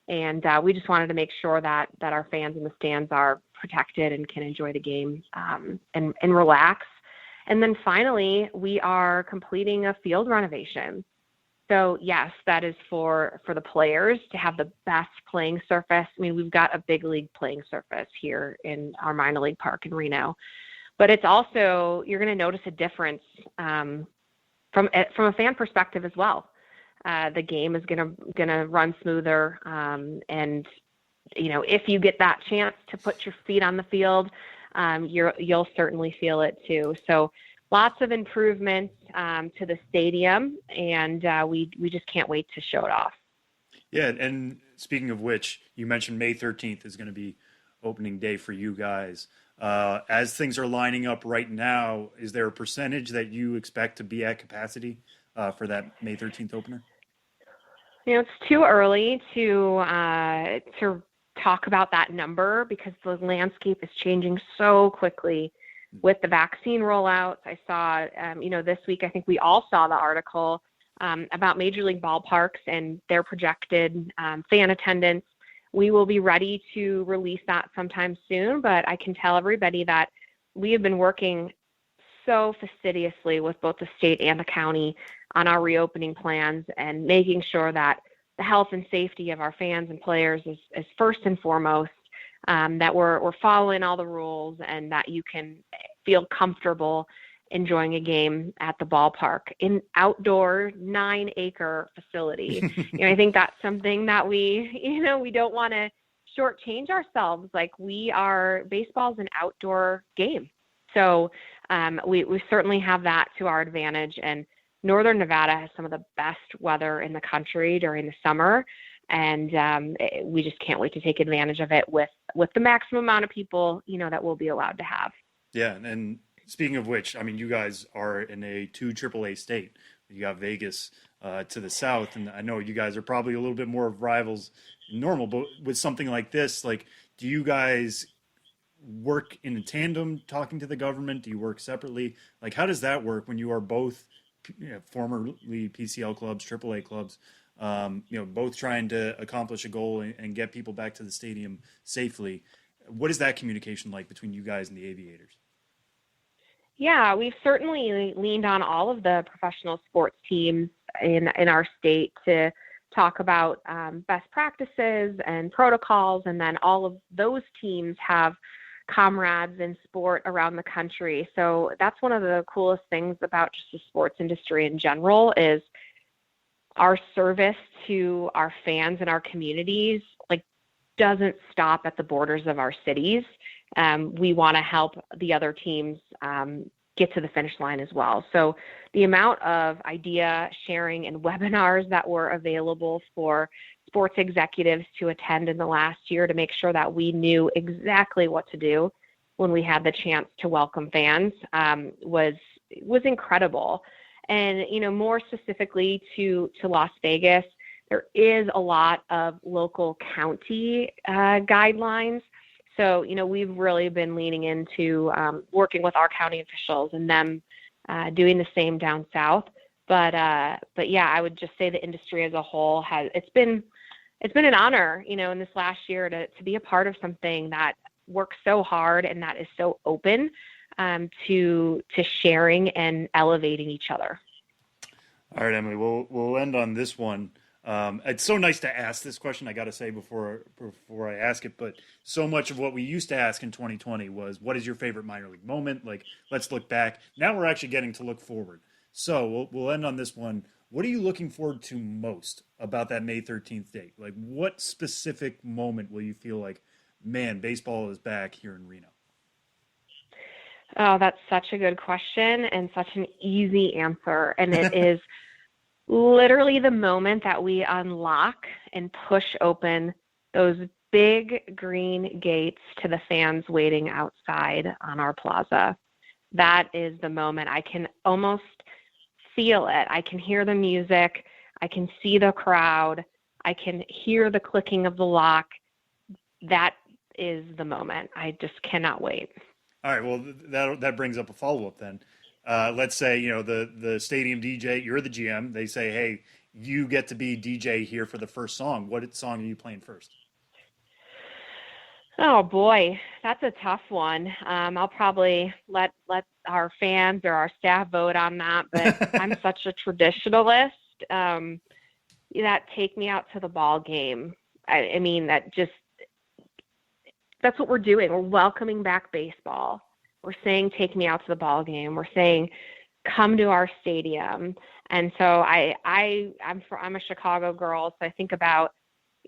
And we just wanted to make sure that our fans in the stands are protected and can enjoy the game and relax. And then finally, we are completing a field renovation. So yes, that is for the players to have the best playing surface. I mean, we've got a big league playing surface here in our minor league park in Reno, but it's also, you're going to notice a difference from a fan perspective as well. The game is going to run smoother, and if you get that chance to put your feet on the field, you'll certainly feel it too. So lots of improvements to the stadium, and we just can't wait to show it off. Yeah, and speaking of which, you mentioned May 13th is going to be opening day for you guys. As things are lining up right now, is there a percentage that you expect to be at capacity for that May 13th opener? It's too early to talk about that number because the landscape is changing so quickly with the vaccine rollouts. I saw, this week, I think we all saw the article about Major League ballparks and their projected fan attendance. We will be ready to release that sometime soon, but I can tell everybody that we have been working so fastidiously with both the state and the county on our reopening plans and making sure that the health and safety of our fans and players is first and foremost, that we're following all the rules and that you can feel comfortable enjoying a game at the ballpark in outdoor 9-acre facility. I think that's something that we don't want to shortchange ourselves. Like, baseball's an outdoor game. So we certainly have that to our advantage. And Northern Nevada has some of the best weather in the country during the summer. And we just can't wait to take advantage of it with the maximum amount of people, that we'll be allowed to have. Yeah. And speaking of which, I mean, you guys are in a 2 AAA state. You got Vegas to the south. And I know you guys are probably a little bit more of rivals than normal, but with something like this, like, do you guys work in tandem talking to the government? Do you work separately? Like, how does that work when you are both formerly PCL clubs, AAA clubs, both trying to accomplish a goal and get people back to the stadium safely? What is that communication like between you guys and the Aviators? Yeah, we've certainly leaned on all of the professional sports teams in our state to talk about best practices and protocols, and then all of those teams have comrades in sport around the country. So that's one of the coolest things about just the sports industry in general is our service to our fans and our communities doesn't stop at the borders of our cities. We want to help the other teams get to the finish line as well. So the amount of idea sharing and webinars that were available for sports executives to attend in the last year to make sure that we knew exactly what to do when we had the chance to welcome fans was incredible. And, more specifically to Las Vegas, there is a lot of local county guidelines. So, we've really been leaning into working with our county officials and them doing the same down south. But yeah, I would just say the industry as a whole it's been an honor, in this last year to be a part of something that works so hard and that is so open to sharing and elevating each other. All right, Emily, we'll end on this one. It's so nice to ask this question, I got to say before I ask it, but so much of what we used to ask in 2020 was, what is your favorite minor league moment? Like, let's look back. Now we're actually getting to look forward. So we'll end on this one. What are you looking forward to most about that May 13th date? Like, what specific moment will you feel like, man, baseball is back here in Reno? Oh, that's such a good question and such an easy answer. And it is literally the moment that we unlock and push open those big green gates to the fans waiting outside on our plaza. That is the moment. I can almost feel it. I can hear the music. I can see the crowd. I can hear the clicking of the lock. That is the moment. I just cannot wait. All right. Well, that brings up a follow-up then. Let's say, the stadium DJ, you're the GM. They say, hey, you get to be DJ here for the first song. What song are you playing first? Oh boy, that's a tough one. I'll probably let our fans or our staff vote on that, but I'm such a traditionalist. That Take Me Out to the Ball Game. I mean, that's what we're doing. We're welcoming back baseball. We're saying, take me out to the ball game. We're saying, come to our stadium. And so I'm a Chicago girl. So I think about,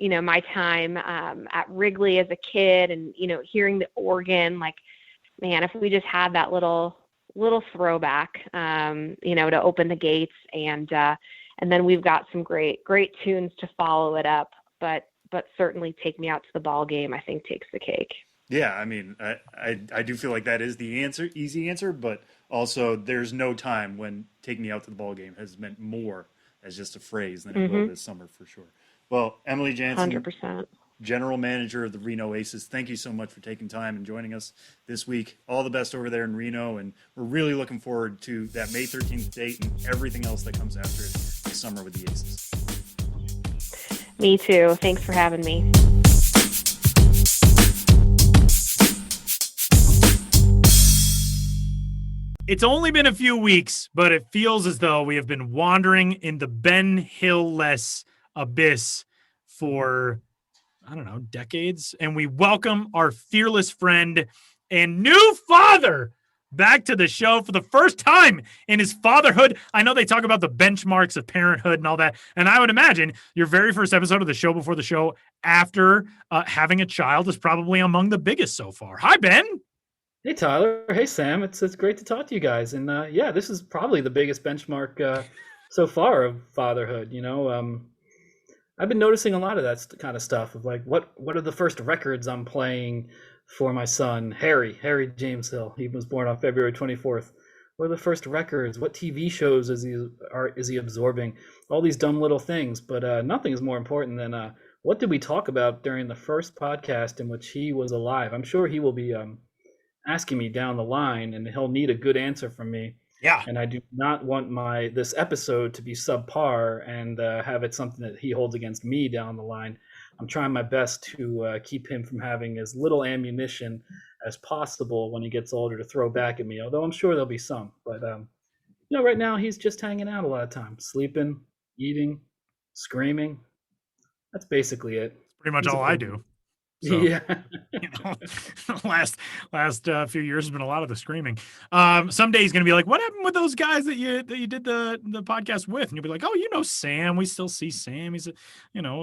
my time at Wrigley as a kid and, hearing the organ, like, man, if we just had that little throwback, to open the gates and then we've got some great tunes to follow it up. But certainly Take Me Out to the Ball Game, I think, takes the cake. Yeah, I mean, I do feel like that is the easy answer, but also there's no time when Take Me Out to the Ball Game has meant more as just a phrase than it will this summer for sure. Well, Emily Jaenson, 100%. General Manager of the Reno Aces, thank you so much for taking time and joining us this week. All the best over there in Reno, and we're really looking forward to that May 13th date and everything else that comes after it this summer with the Aces. Me too. Thanks for having me. It's only been a few weeks, but it feels as though we have been wandering in the Ben Hill-less abyss for, I don't know, decades. And we welcome our fearless friend and new father back to the show for the first time in his fatherhood. I know they talk about the benchmarks of parenthood and all that. And I would imagine your very first episode of the show before the show after having a child is probably among the biggest so far. Hi, Ben. Hey, Tyler. Hey, Sam. It's great to talk to you guys. And this is probably the biggest benchmark so far of fatherhood. I've been noticing a lot of that kind of stuff of like, what are the first records I'm playing for my son, Harry James Hill. He was born on February 24th. What are the first records? What TV shows is he absorbing? All these dumb little things, but nothing is more important than what did we talk about during the first podcast in which he was alive? I'm sure he will be asking me down the line, and he'll need a good answer from me. Yeah. And I do not want this episode to be subpar and have it something that he holds against me down the line. I'm trying my best to keep him from having as little ammunition as possible when he gets older to throw back at me, although I'm sure there'll be some. But, right now he's just hanging out a lot of time, sleeping, eating, screaming. That's basically it. Pretty much all I do. So, yeah. Last few years has been a lot of the screaming. Someday he's going to be like, what happened with those guys that you did the podcast with? And you'll be like, oh, Sam, we still see Sam. He's a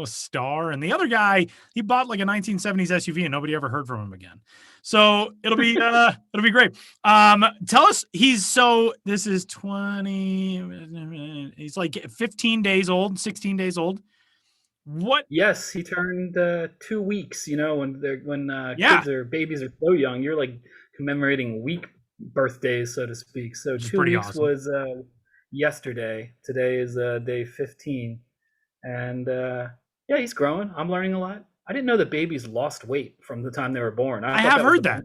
star. And the other guy, he bought like a 1970s SUV and nobody ever heard from him again. So it'll be great. Tell us, this is 20, he's like 15 days old, 16 days old. What? Yes, he turned 2 weeks. When babies are so young, you're like commemorating week birthdays, so to speak. So 2 weeks awesome. Was yesterday. Today is day 15, and he's growing. I'm learning a lot. I didn't know that babies lost weight from the time they were born. I have heard that.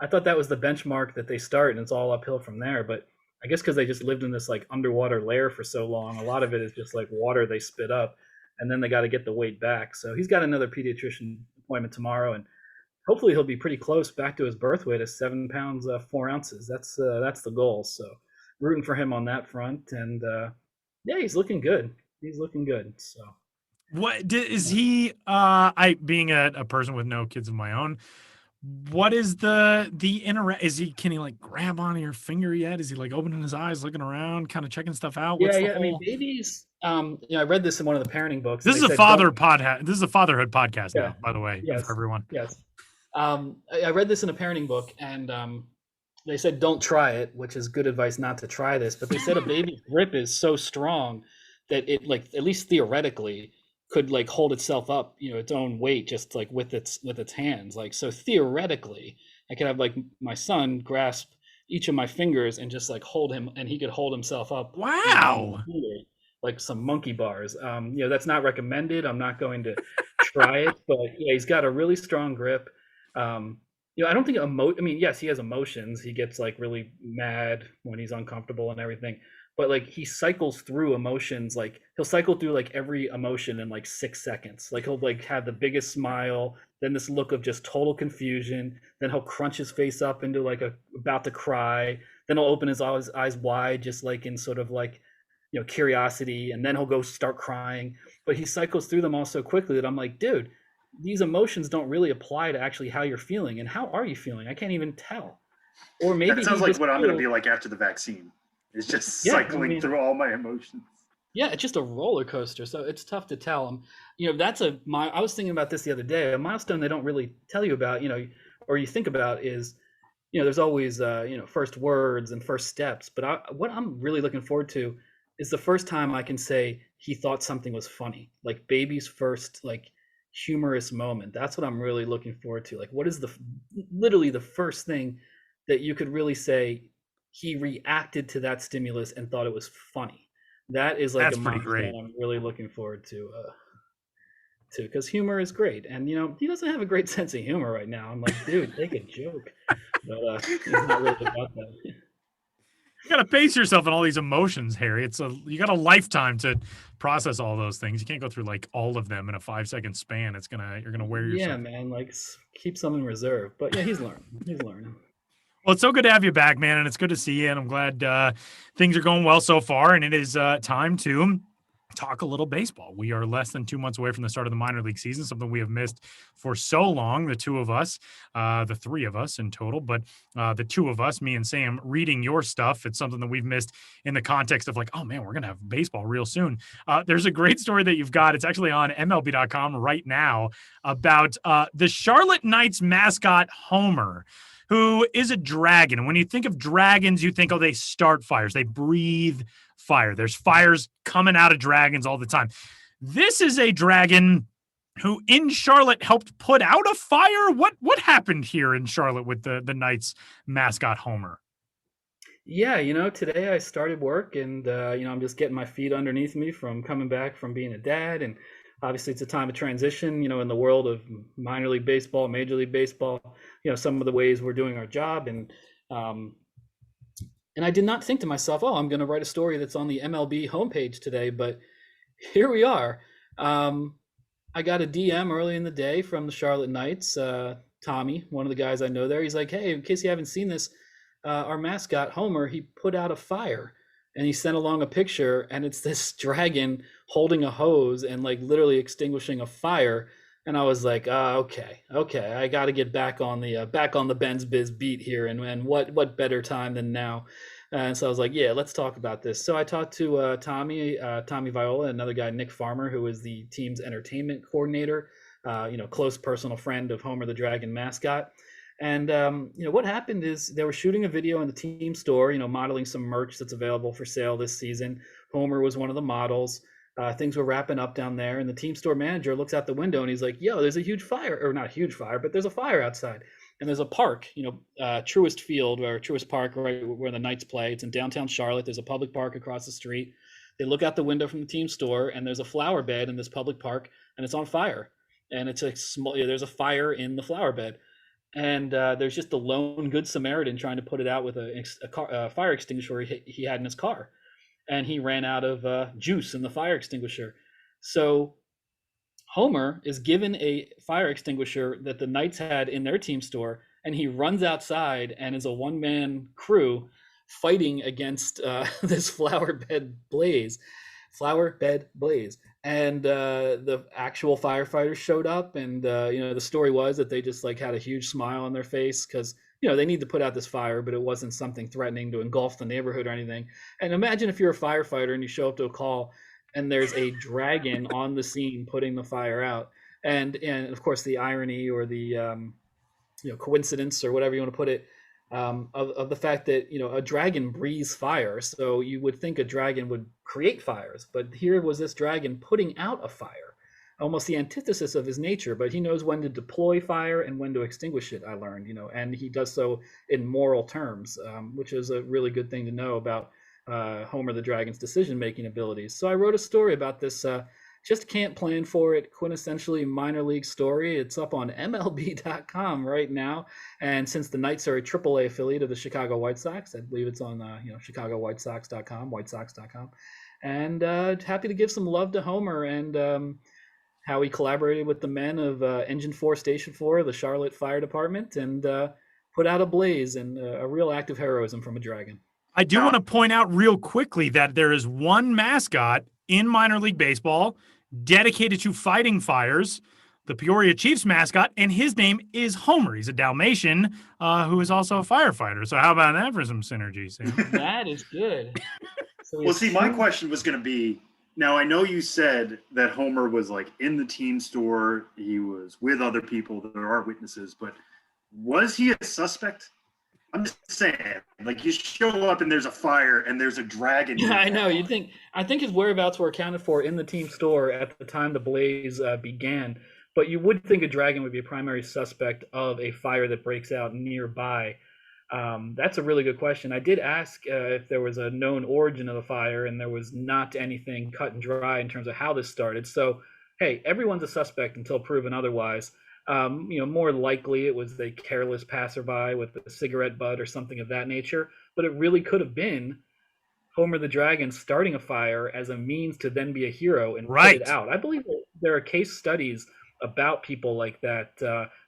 I thought that was the benchmark that they start, and it's all uphill from there. But I guess because they just lived in this like underwater lair for so long, a lot of it is just like water they spit up. And then they got to get the weight back. So he's got another pediatrician appointment tomorrow, and hopefully he'll be pretty close back to his birth weight of 7 pounds 4 ounces. That's the goal. So rooting for him on that front, and he's looking good. He's looking good. So what is he? Being a person with no kids of my own, what is the can he like grab onto your finger yet? Is he like opening his eyes, looking around, kind of checking stuff out? I mean, babies. I read this in one of the parenting books. This is a fatherhood podcast now, by the way, for everyone. Yes. I read this in a parenting book, and they said don't try it, which is good advice not to try this. But they said a baby's grip is so strong that it, like, at least theoretically, could like hold itself up, its own weight, just like with its hands. Like, so theoretically, I could have like my son grasp each of my fingers and just like hold him, and he could hold himself up. On the Wow. finger, like some monkey bars. That's not recommended. I'm not going to try it, but yeah, he's got a really strong grip. I don't think I mean, yes, he has emotions. He gets like really mad when he's uncomfortable and everything, but like he cycles through emotions. Like he'll cycle through like every emotion in like 6 seconds. Like he'll like have the biggest smile, then this look of just total confusion, then he'll crunch his face up into like about to cry, then he'll open his eyes wide, just like in sort of like, curiosity, and then he'll go start crying. But he cycles through them all so quickly that I'm like, dude, these emotions don't really apply to actually how you're feeling. And how are you feeling? I can't even tell. Or maybe that sounds like what I'm going to be like after the vaccine. It's just cycling through all my emotions. Yeah, it's just a roller coaster. So it's tough to tell. I was thinking about this the other day. A milestone they don't really tell you about, or you think about is, there's always, first words and first steps. But what I'm really looking forward to is the first time I can say he thought something was funny, like baby's first, like humorous moment. That's what I'm really looking forward to. Like, what is literally the first thing that you could really say he reacted to that stimulus and thought it was funny? That is like That's pretty great. I'm really looking forward to because humor is great. And he doesn't have a great sense of humor right now. I'm like, dude, take a joke. But he's not really about that. You got to pace yourself in all these emotions, Harry. You got a lifetime to process all those things. You can't go through like all of them in a 5-second span. You're gonna wear yourself. Yeah, man. Like, keep some in reserve. But yeah, he's learning. Well, it's so good to have you back, man, and it's good to see you. And I'm glad things are going well so far. And it is time to talk a little baseball. We are less than 2 months away from the start of the minor league season, something we have missed for so long, the two of us, the three of us in total, but the two of us, me and Sam, reading your stuff. It's something that we've missed in the context of like, oh man, we're going to have baseball real soon. There's a great story that you've got. It's actually on MLB.com right now about the Charlotte Knights mascot, Homer, who is a dragon. And when you think of dragons, you think, oh, they start fires. They breathe fire. There's fires coming out of dragons all the time. This is a dragon who in Charlotte helped put out a fire. What happened here in Charlotte with the Knights mascot, Homer? Yeah, today I started work and, I'm just getting my feet underneath me from coming back from being a dad. And obviously it's a time of transition, in the world of minor league baseball, major league baseball, some of the ways we're doing our job. And I did not think to myself, oh, I'm going to write a story that's on the MLB homepage today. But here we are. I got a DM early in the day from the Charlotte Knights, Tommy, one of the guys I know there. He's like, hey, in case you haven't seen this, our mascot, Homer, he put out a fire. And he sent along a picture, and it's this dragon holding a hose and like literally extinguishing a fire. And I was like, okay, I got to get back on the Ben's Biz beat here, and what better time than now? And so I was like, yeah, let's talk about this. So I talked to Tommy Viola, another guy, Nick Farmer, who is the team's entertainment coordinator, close personal friend of Homer the Dragon mascot. And, what happened is they were shooting a video in the team store, modeling some merch that's available for sale this season. Homer was one of the models. Things were wrapping up down there. And the team store manager looks out the window and he's like, yo, there's a huge fire, or not a huge fire, but there's a fire outside. And there's a park, Truist Field or Truist Park, right where the Knights play. It's in downtown Charlotte. There's a public park across the street. They look out the window from the team store and there's a flower bed in this public park and it's on fire. And it's there's a fire in the flower bed. And there's just a lone good Samaritan trying to put it out with a fire extinguisher he had in his car. And he ran out of juice in the fire extinguisher. So Homer is given a fire extinguisher that the Knights had in their team store, and he runs outside and is a one-man crew fighting against this flower bed blaze. And the actual firefighters showed up, and the story was that they just like had a huge smile on their face because they need to put out this fire, but it wasn't something threatening to engulf the neighborhood or anything. And imagine if you're a firefighter and you show up to a call and there's a dragon on the scene putting the fire out, and of course the irony or the coincidence or whatever you want to put it. Of the fact that a dragon breathes fire, so you would think a dragon would create fires, but here was this dragon putting out a fire. almost the antithesis of his nature, but he knows when to deploy fire and when to extinguish it, I learned, and he does so in moral terms, which is a really good thing to know about Homer the Dragon's decision-making abilities. So I wrote a story about this just can't plan for it, quintessentially minor league story. It's up on MLB.com right now. And since the Knights are a AAA affiliate of the Chicago White Sox, I believe it's on ChicagoWhiteSox.com, WhiteSox.com. And happy to give some love to Homer and how he collaborated with the men of Engine 4 Station 4, the Charlotte Fire Department, and put out a blaze and a real act of heroism from a dragon. I do want to point out real quickly that there is one mascot in minor league baseball dedicated to fighting fires, the Peoria Chiefs mascot, and his name is Homer. He's a Dalmatian who is also a firefighter. So how about that for some synergy, Sam? That is good. So well, see, my question was going to be, now I know you said that Homer was like in the team store, he was with other people, there are witnesses, but was he a suspect? I'm just saying, like, you show up and there's a fire and there's a dragon. Yeah, I know. I think his whereabouts were accounted for in the team store at the time the blaze began. But you would think a dragon would be a primary suspect of a fire that breaks out nearby. That's a really good question. I did ask if there was a known origin of the fire, and there was not anything cut and dry in terms of how this started. So, hey, everyone's a suspect until proven otherwise. More likely it was a careless passerby with a cigarette butt or something of that nature, but it really could have been Homer the Dragon starting a fire as a means to then be a hero and put it out. I believe that there are case studies about people like that,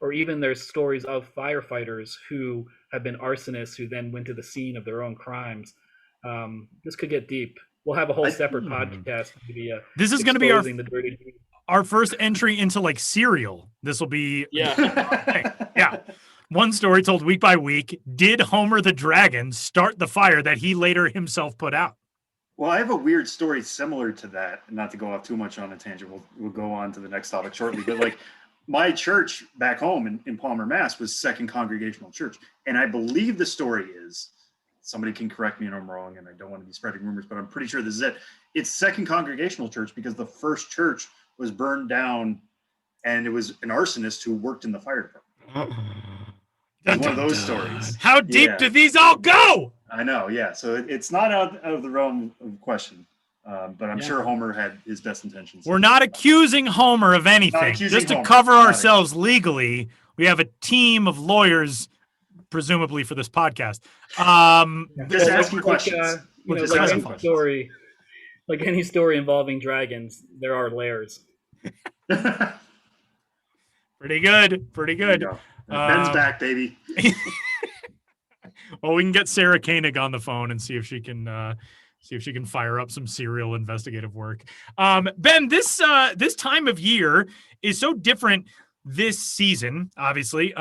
or even there's stories of firefighters who have been arsonists who then went to the scene of their own crimes. This could get deep. We'll have a whole separate podcast. This is going to be our first entry into like Serial. This will be yeah. One story told week by week. Did Homer the Dragon start the fire that he later himself put out? Well, I have a weird story similar to that. Not to go off too much on a tangent, we'll go on to the next topic shortly. But like my church back home in Palmer, Mass. was Second Congregational Church, and I believe the story is, somebody can correct me if I'm wrong, and I don't want to be spreading rumors, but I'm pretty sure this is it. It's Second Congregational Church because the first church was burned down, and it was an arsonist who worked in the fire department. One of those stories. How deep do these all go? I know, yeah. So it's not out of the realm of question, but I'm sure Homer had his best intentions. We're not accusing Homer of anything. Just to cover ourselves legally, we have a team of lawyers, presumably for this podcast. Just asking questions. Like any story involving dragons, there are layers. Pretty good. Ben's back, baby. Well, we can get Sarah Koenig on the phone and see if she can fire up some serial investigative work. Ben, this time of year is so different this season. Obviously,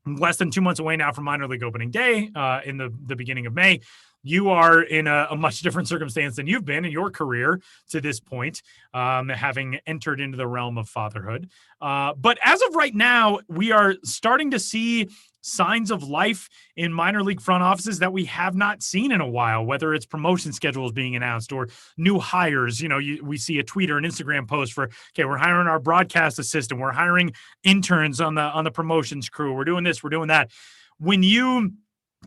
less than 2 months away now from minor league opening day in the beginning of May. You are in a much different circumstance than you've been in your career to this point, having entered into the realm of fatherhood. But as of right now, we are starting to see signs of life in minor league front offices that we have not seen in a while, whether it's promotion schedules being announced or new hires. We see a tweet or an Instagram post for, okay, we're hiring our broadcast assistant. We're hiring interns on the promotions crew. We're doing this, we're doing that. When you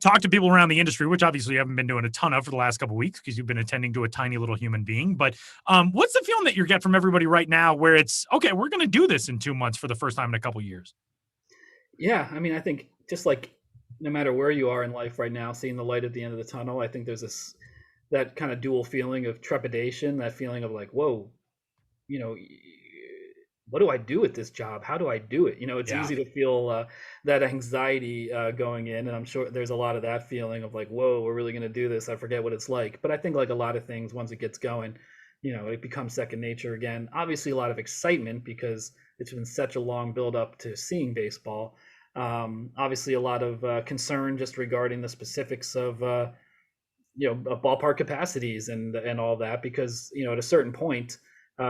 talk to people around the industry, which obviously you haven't been doing a ton of for the last couple of weeks because you've been attending to a tiny little human being. But what's the feeling that you get from everybody right now where it's, okay, we're going to do this in 2 months for the first time in a couple of years? Yeah, I mean, I think just like no matter where you are in life right now, seeing the light at the end of the tunnel, I think there's that kind of dual feeling of trepidation, that feeling of like, whoa, what do I do at this job? How do I do it? It's easy to feel that anxiety going in. And I'm sure there's a lot of that feeling of like, whoa, we're really going to do this. I forget what it's like. But I think like a lot of things, once it gets going, it becomes second nature again. Obviously, a lot of excitement because it's been such a long build up to seeing baseball. Obviously, a lot of concern just regarding the specifics of, ballpark capacities and all that, because, at a certain point,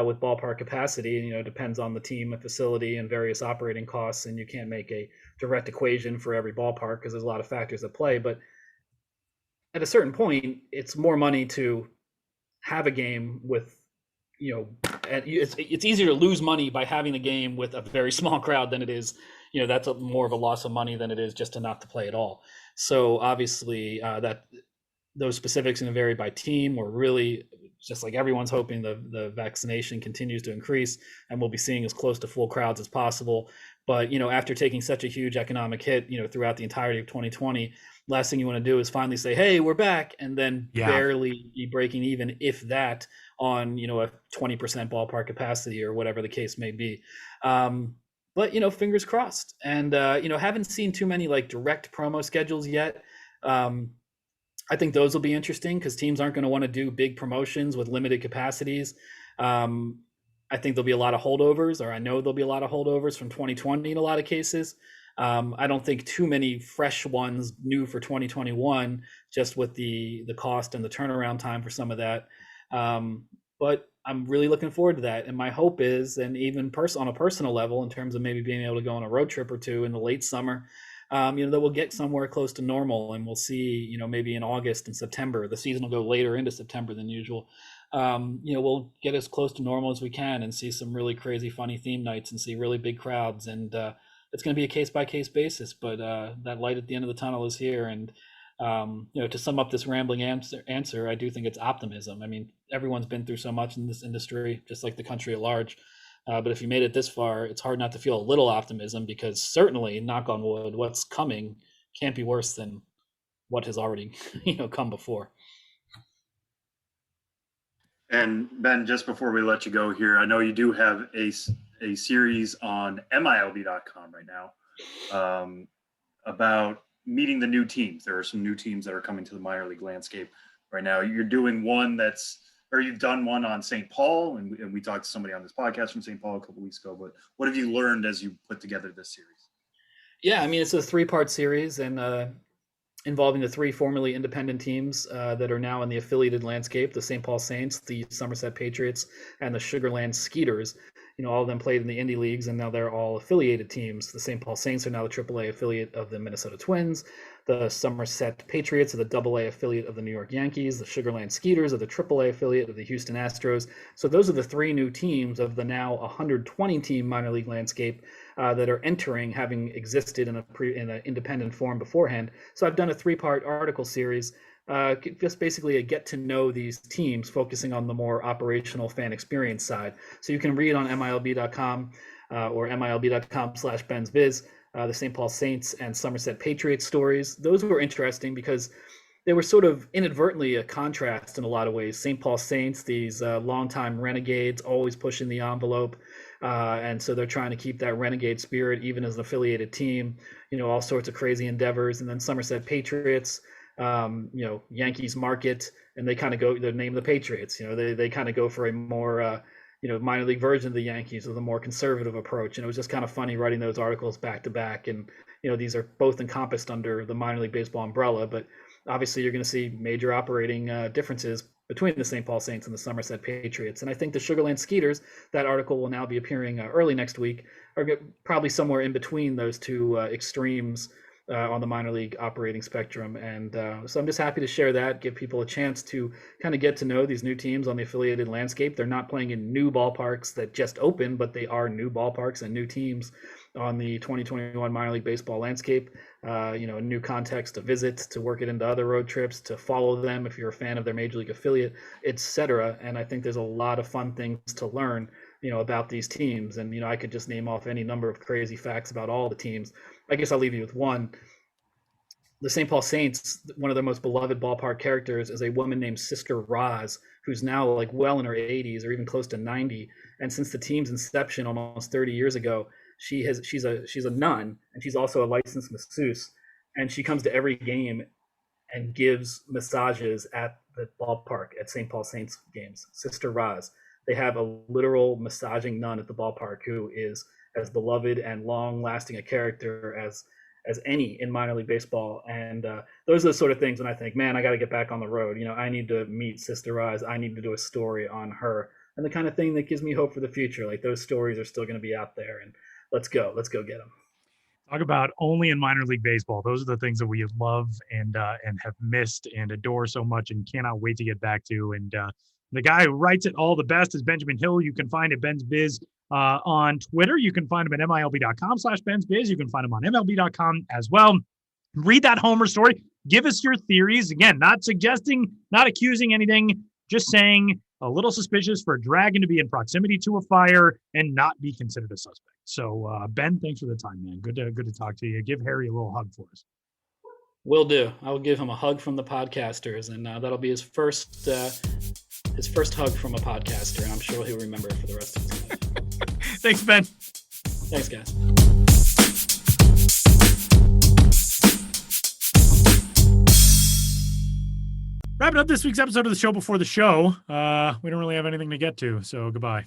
with ballpark capacity, it depends on the team and facility and various operating costs, and you can't make a direct equation for every ballpark because there's a lot of factors at play. But at a certain point, it's more money to have a game with and it's easier to lose money by having the game with a very small crowd than it is, that's more of a loss of money than it is just to not to play at all. So obviously that those specifics are going to vary by team. We're really just like everyone's hoping the vaccination continues to increase and we'll be seeing as close to full crowds as possible. But, after taking such a huge economic hit, throughout the entirety of 2020, last thing you want to do is finally say, hey, we're back, and then barely be breaking even, if that, on, a 20% ballpark capacity or whatever the case may be. But, fingers crossed. And, haven't seen too many like direct promo schedules yet. I think those will be interesting because teams aren't going to want to do big promotions with limited capacities. I think there'll be a lot of holdovers, or I know there'll be a lot of holdovers from 2020 in a lot of cases. I don't think too many fresh ones new for 2021, just with the cost and the turnaround time for some of that. But I'm really looking forward to that. And my hope is, and even on a personal level, in terms of maybe being able to go on a road trip or two in the late summer, that we'll get somewhere close to normal, and we'll see, maybe in August and September, the season will go later into September than usual. We'll get as close to normal as we can and see some really crazy, funny theme nights and see really big crowds. And it's going to be a case by case basis, but that light at the end of the tunnel is here. And, to sum up this rambling answer, I do think it's optimism. I mean, everyone's been through so much in this industry, just like the country at large. But if you made it this far, it's hard not to feel a little optimism, because certainly, knock on wood, what's coming can't be worse than what has already, come before. And Ben, just before we let you go here, I know you do have a series on MILB.com right now about meeting the new teams. There are some new teams that are coming to the minor league landscape right now. You're doing you've done one on St. Paul, and we talked to somebody on this podcast from St. Paul a couple weeks ago, but what have you learned as you put together this series? Yeah, I mean, it's a 3-part series, and involving the 3 formerly independent teams that are now in the affiliated landscape: the St. Paul Saints, the Somerset Patriots, and the Sugarland Skeeters. All of them played in the indie leagues, and now they're all affiliated teams. The St. Paul Saints are now the AAA affiliate of the Minnesota Twins. The Somerset Patriots are the AA affiliate of the New York Yankees. The Sugarland Skeeters are the AAA affiliate of the Houston Astros. So those are the 3 new teams of the now 120-team minor league landscape that are entering, having existed in an independent form beforehand. So I've done a 3-part article series, just basically a get to know these teams, focusing on the more operational fan experience side. So you can read on MILB.com or MILB.com/BensBiz the St. Paul Saints and Somerset Patriots stories. Those were interesting because they were sort of inadvertently a contrast in a lot of ways. St. Paul Saints, these longtime renegades, always pushing the envelope. And so they're trying to keep that renegade spirit even as an affiliated team, all sorts of crazy endeavors. And then Somerset Patriots, Yankees market, and they kind of go, the name of the Patriots, they kind of go for a more, minor league version of the Yankees with a more conservative approach. And it was just kind of funny writing those articles back to back. And, these are both encompassed under the minor league baseball umbrella, but obviously you're going to see major operating differences between the St. Paul Saints and the Somerset Patriots. And I think the Sugarland Skeeters, that article will now be appearing early next week, are probably somewhere in between those 2 extremes on the minor league operating spectrum. And so I'm just happy to share that, give people a chance to kind of get to know these new teams on the affiliated landscape. They're not playing in new ballparks that just opened, but they are new ballparks and new teams on the 2021 minor league baseball landscape. A new context to visit, to work it into other road trips, to follow them if you're a fan of their major league affiliate, etc. And I think there's a lot of fun things to learn, about these teams. And, I could just name off any number of crazy facts about all the teams. I guess I'll leave you with one. The St. Paul Saints, one of their most beloved ballpark characters is a woman named Sister Roz, who's now like well in her 80s or even close to 90. And since the team's inception almost 30 years ago, she's a nun, and she's also a licensed masseuse. And she comes to every game and gives massages at the ballpark at St. Paul Saints games. Sister Roz. They have a literal massaging nun at the ballpark who is as beloved and long-lasting a character as any in minor league baseball. And those are the sort of things when I think, man, I got to get back on the road. I need to meet Sister Roz. I need to do a story on her, and the kind of thing that gives me hope for the future. Like, those stories are still going to be out there, and let's go get them. Talk about only in minor league baseball. Those are the things that we love and have missed and adore so much and cannot wait to get back to. And The guy who writes it all the best is Benjamin Hill. You can find at Ben's Biz on Twitter. You can find him at milb.com/Ben's Biz. You can find him on MLB.com as well. Read that Homer story. Give us your theories. Again, not suggesting, not accusing anything, just saying a little suspicious for a dragon to be in proximity to a fire and not be considered a suspect. So, Ben, thanks for the time, man. Good to talk to you. Give Harry a little hug for us. Will do. I will give him a hug from the podcasters, and that'll be his first hug from a podcaster, and I'm sure he'll remember it for the rest of his life. Thanks, Ben. Thanks, guys. Wrapping up this week's episode of the show before the show. We don't really have anything to get to, so goodbye.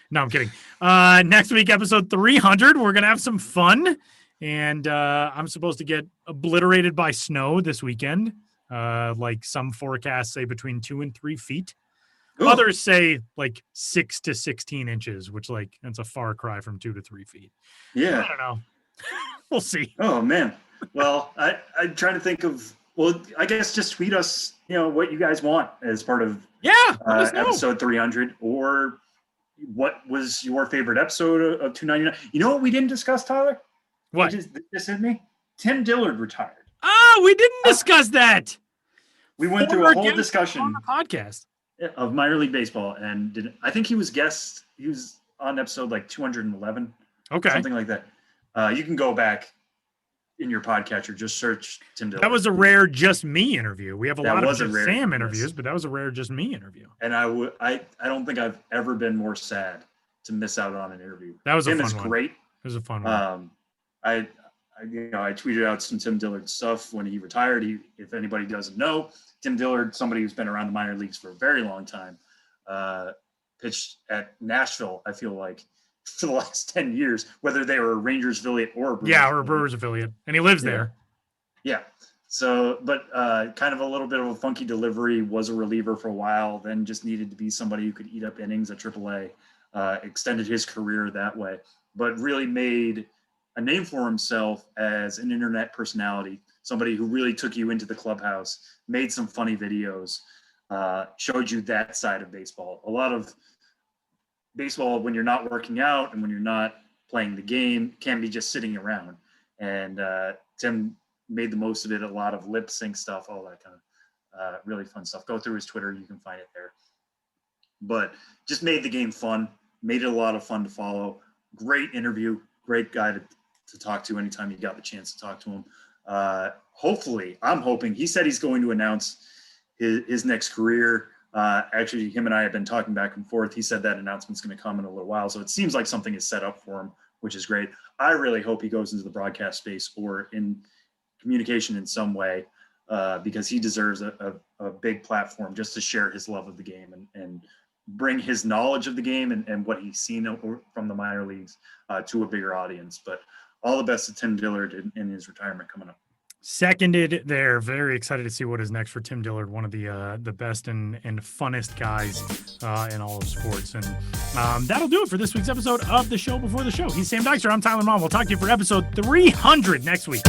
No, I'm kidding. Next week, episode 300, we're going to have some fun. And I'm supposed to get obliterated by snow this weekend. Like some forecasts say between 2 and 3 feet. Ooh. Others say like 6 to 16 inches, which that's a far cry from 2 to 3 feet. Yeah. I don't know. We'll see. Oh, man. Well, I'm trying to think of, I guess just tweet us, what you guys want as part of episode 300, or what was your favorite episode of 299. You know what we didn't discuss, Tyler? What? This hit me. Tim Dillard retired. Oh, we didn't discuss that. We went through a whole discussion on the podcast of minor league baseball, and I think he was guest. He was on episode 211. Okay, something like that. You can go back in your podcatcher, just search Tim Dillard. That was a rare just me interview. We have a lot of just rare, Sam interviews, but that was a rare just me interview. And I don't think I've ever been more sad to miss out on an interview. That was Tim a fun is one. Great. It was a fun one. I tweeted out some Tim Dillard stuff when he retired. If anybody doesn't know, Tim Dillard, somebody who's been around the minor leagues for a very long time, pitched at Nashville, I feel like, for the last 10 years, whether they were a Rangers affiliate or a Brewers affiliate. And he lives there. Yeah. So, but kind of a little bit of a funky delivery, was a reliever for a while, then just needed to be somebody who could eat up innings at AAA, extended his career that way, but really made a name for himself as an internet personality, somebody who really took you into the clubhouse, made some funny videos, showed you that side of baseball. A lot of baseball, when you're not working out and when you're not playing the game, can be just sitting around. And Tim made the most of it. A lot of lip sync stuff, all that kind of really fun stuff. Go through his Twitter. You can find it there. But just made the game fun, made it a lot of fun to follow. Great interview, great guy to talk to anytime you got the chance to talk to him. Hopefully, I'm hoping, he said he's going to announce his next career. Actually, him and I have been talking back and forth. He said that announcement's going to come in a little while. So it seems like something is set up for him, which is great. I really hope he goes into the broadcast space or in communication in some way, because he deserves a big platform just to share his love of the game and bring his knowledge of the game and what he's seen from the minor leagues to a bigger audience. But all the best to Tim Dillard in his retirement coming up. Seconded there. Very excited to see what is next for Tim Dillard, one of the best and funnest guys in all of sports. And that'll do it for this week's episode of the show before the show. He's Sam Dykstra. I'm Tyler Mom. We'll talk to you for episode 300 next week.